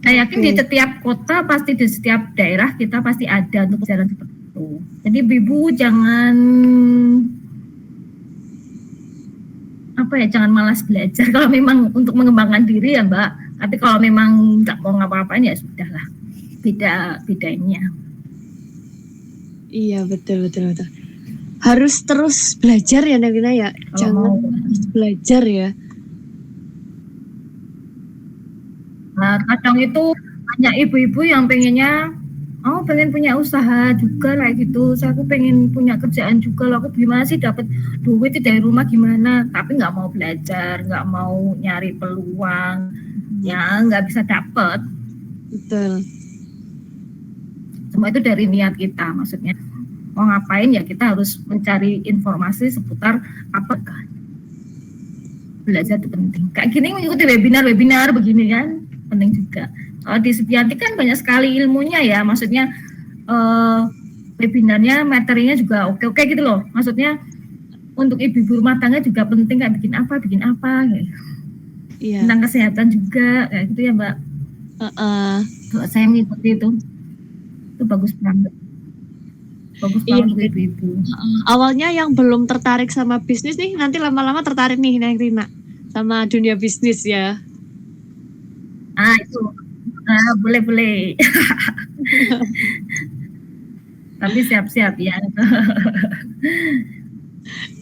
Saya yakin di setiap kota, pasti di setiap daerah kita pasti ada untuk jalan seperti itu. Jadi ibu jangan jangan malas belajar kalau memang untuk mengembangkan diri ya mbak. Tapi kalau memang nggak mau ngapa-ngapain ya sudahlah, bedanya. Iya betul. Harus terus belajar ya Nerina ya, jangan belajar ya. Nah, kadang itu banyak ibu-ibu yang pengennya, pengen punya usaha juga kayak gitu. Aku pengen punya kerjaan juga loh. Aku gimana sih dapat duit dari rumah gimana? Tapi nggak mau belajar, nggak mau nyari peluang, ya nggak bisa dapat. Betul. Semua itu dari niat kita, maksudnya mau ngapain ya kita harus mencari informasi seputar apa kan. Belajar itu penting. Kayak gini mengikuti webinar begini kan. Penting juga. Kalau di Supianti kan banyak sekali ilmunya ya, maksudnya webinarnya, materinya juga oke gitu loh. Maksudnya untuk ibu-ibu rumah tangga juga penting, kayak bikin apa gitu. Iya. Tentang kesehatan juga kayak gitu ya mbak. Kalau saya mengikuti itu bagus banget. Bagus banget untuk ibu-ibu. Awalnya yang belum tertarik sama bisnis nih, nanti lama-lama tertarik nih Nerina sama dunia bisnis ya. Itu boleh. Tapi siap-siap ya.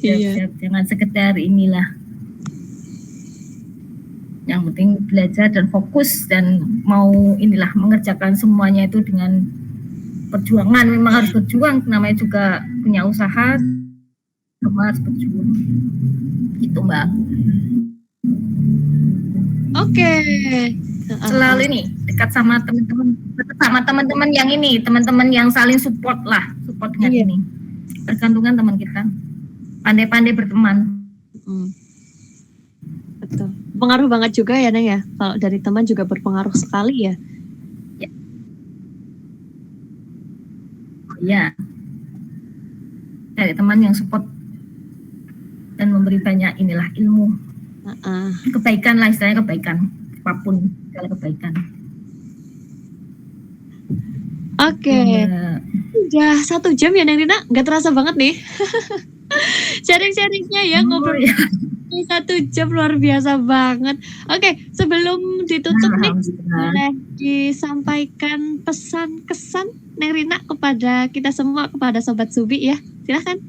Siap-siap, jangan sekedar inilah. Yang penting belajar dan fokus dan mau inilah mengerjakan semuanya itu dengan perjuangan. Memang harus berjuang, namanya juga punya usaha, semua harus berjuang. Gitu mbak. Oke. Selalu ini dekat sama teman-teman yang ini, teman-teman yang saling support dengan ini. Tergantungan teman kita, pandai-pandai berteman. Betul. Pengaruh banget juga ya Neng ya, kalau dari teman juga berpengaruh sekali ya. Ya. Dari teman yang support dan memberi banyak inilah ilmu. Kebaikan lah istilahnya, kebaikan apapun, segala kebaikan. Oke. Udah 1 jam ya Neng Rina, nggak terasa banget nih. Sharing-sharingnya ya, ngobrol 1 jam luar biasa banget. Oke, sebelum ditutup nih, boleh disampaikan pesan kesan Neng Rina kepada kita semua, kepada Sobat Subi ya, silahkan.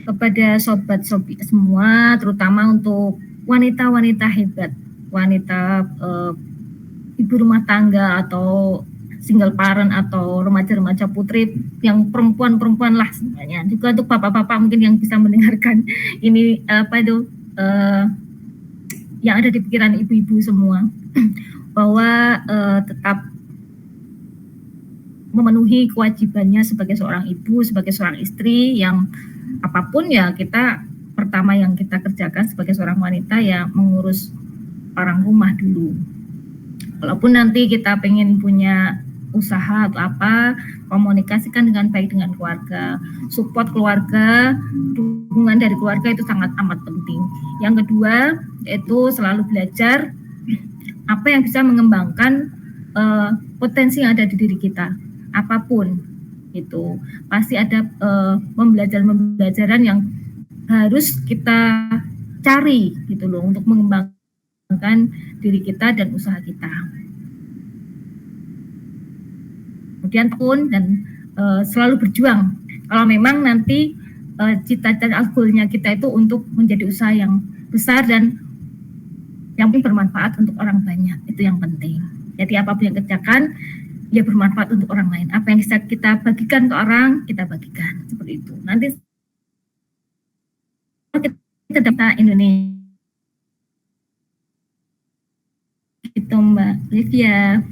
Kepada sobat-sobi semua, terutama untuk wanita-wanita hebat, wanita ibu rumah tangga atau single parent atau remaja-remaja putri yang perempuan-perempuan lah sebenarnya, juga untuk bapak-bapak mungkin yang bisa mendengarkan ini yang ada di pikiran ibu-ibu semua, bahwa tetap memenuhi kewajibannya sebagai seorang ibu, sebagai seorang istri, yang apapun ya kita pertama yang kita kerjakan sebagai seorang wanita ya mengurus orang rumah dulu. Walaupun nanti kita pengen punya usaha atau apa, komunikasikan dengan baik dengan keluarga, support keluarga, dukungan dari keluarga itu sangat amat penting. Yang kedua yaitu selalu belajar apa yang bisa mengembangkan potensi yang ada di diri kita, apapun itu pasti ada pembelajaran yang harus kita cari gitu loh untuk mengembangkan diri kita dan usaha kita. Kemudian pun dan selalu berjuang. Kalau memang nanti cita-cita goalnya kita itu untuk menjadi usaha yang besar dan yang bermanfaat untuk orang banyak, itu yang penting. Jadi apapun yang kerjakan ya bermanfaat untuk orang lain. Apa yang bisa kita bagikan ke orang, kita bagikan seperti itu. Nanti kita data Indonesia. Itu Mbak Livia.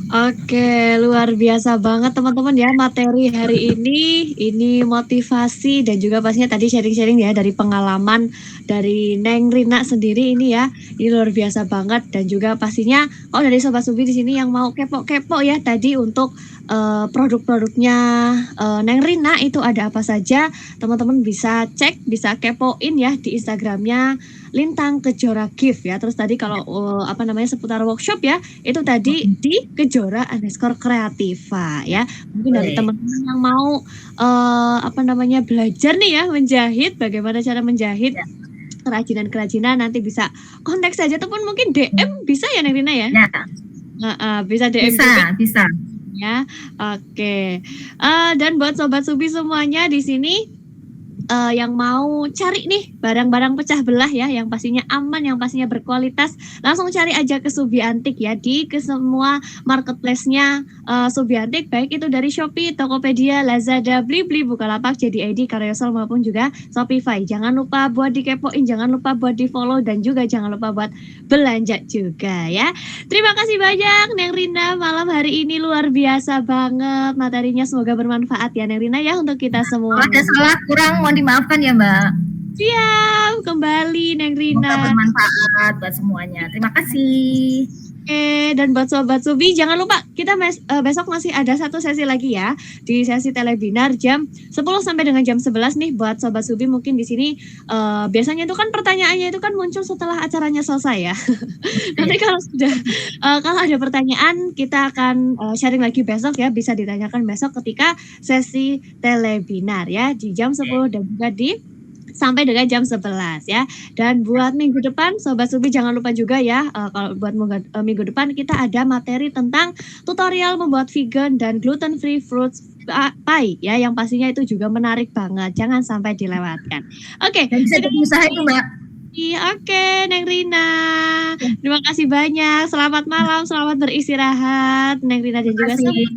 Oke, luar biasa banget teman-teman ya materi hari ini. Ini motivasi dan juga pastinya tadi sharing-sharing ya dari pengalaman dari Neng Rina sendiri ini ya. Ini luar biasa banget dan juga pastinya dari Sobat Subi di sini yang mau kepo-kepo ya tadi untuk produk-produknya Neng Rina itu ada apa saja. Teman-teman bisa cek, bisa kepoin ya di Instagramnya Lintang Kejora Gift ya. Terus tadi kalau seputar workshop ya, itu tadi di Kejora_Kreativa ya. Mungkin dari teman-teman yang mau belajar nih ya menjahit, bagaimana cara menjahit kerajinan-kerajinan, nanti bisa kontak saja ataupun mungkin DM bisa ya Neng Rina ya? Bisa DM bisa ya. Oke. Dan buat Sobat Subi semuanya di sini yang mau cari nih barang-barang pecah belah ya, yang pastinya aman, yang pastinya berkualitas, langsung cari aja ke Subi Antik ya, ke semua marketplace-nya Subi Antik, baik itu dari Shopee, Tokopedia, Lazada, Blibli, Bukalapak, JD.id, Carousel maupun juga Shopify. Jangan lupa buat dikepoin, jangan lupa buat di follow, dan juga jangan lupa buat belanja juga ya. Terima kasih banyak Neng Rina, malam hari ini luar biasa banget materinya, semoga bermanfaat ya Neng Rina ya untuk kita semua. Kalau ada salah kurang mohon dimaafkan ya Mbak. Siap, kembali Neng Rina. Semoga bermanfaat buat semuanya. Terima kasih. Oke, dan buat Sobat Subi jangan lupa kita besok masih ada satu sesi lagi ya di sesi telebinar jam 10 sampai dengan jam 11 nih buat Sobat Subi. Mungkin di sini biasanya itu kan pertanyaannya itu kan muncul setelah acaranya selesai ya. Nanti kalau sudah kalau ada pertanyaan kita akan sharing lagi besok ya, bisa ditanyakan besok ketika sesi telebinar ya di jam 10 dan juga sampai dengan jam 11 ya. Dan buat minggu depan Sobat Subi jangan lupa juga ya, kalau buat minggu depan kita ada materi tentang tutorial membuat vegan dan gluten free fruit pie ya, yang pastinya itu juga menarik banget, jangan sampai dilewatkan. Oke, dan bisa berusaha itu Mbak. Oke, Neng Rina. Terima kasih banyak. Selamat malam, selamat beristirahat Neng Rina dan juga Sobat.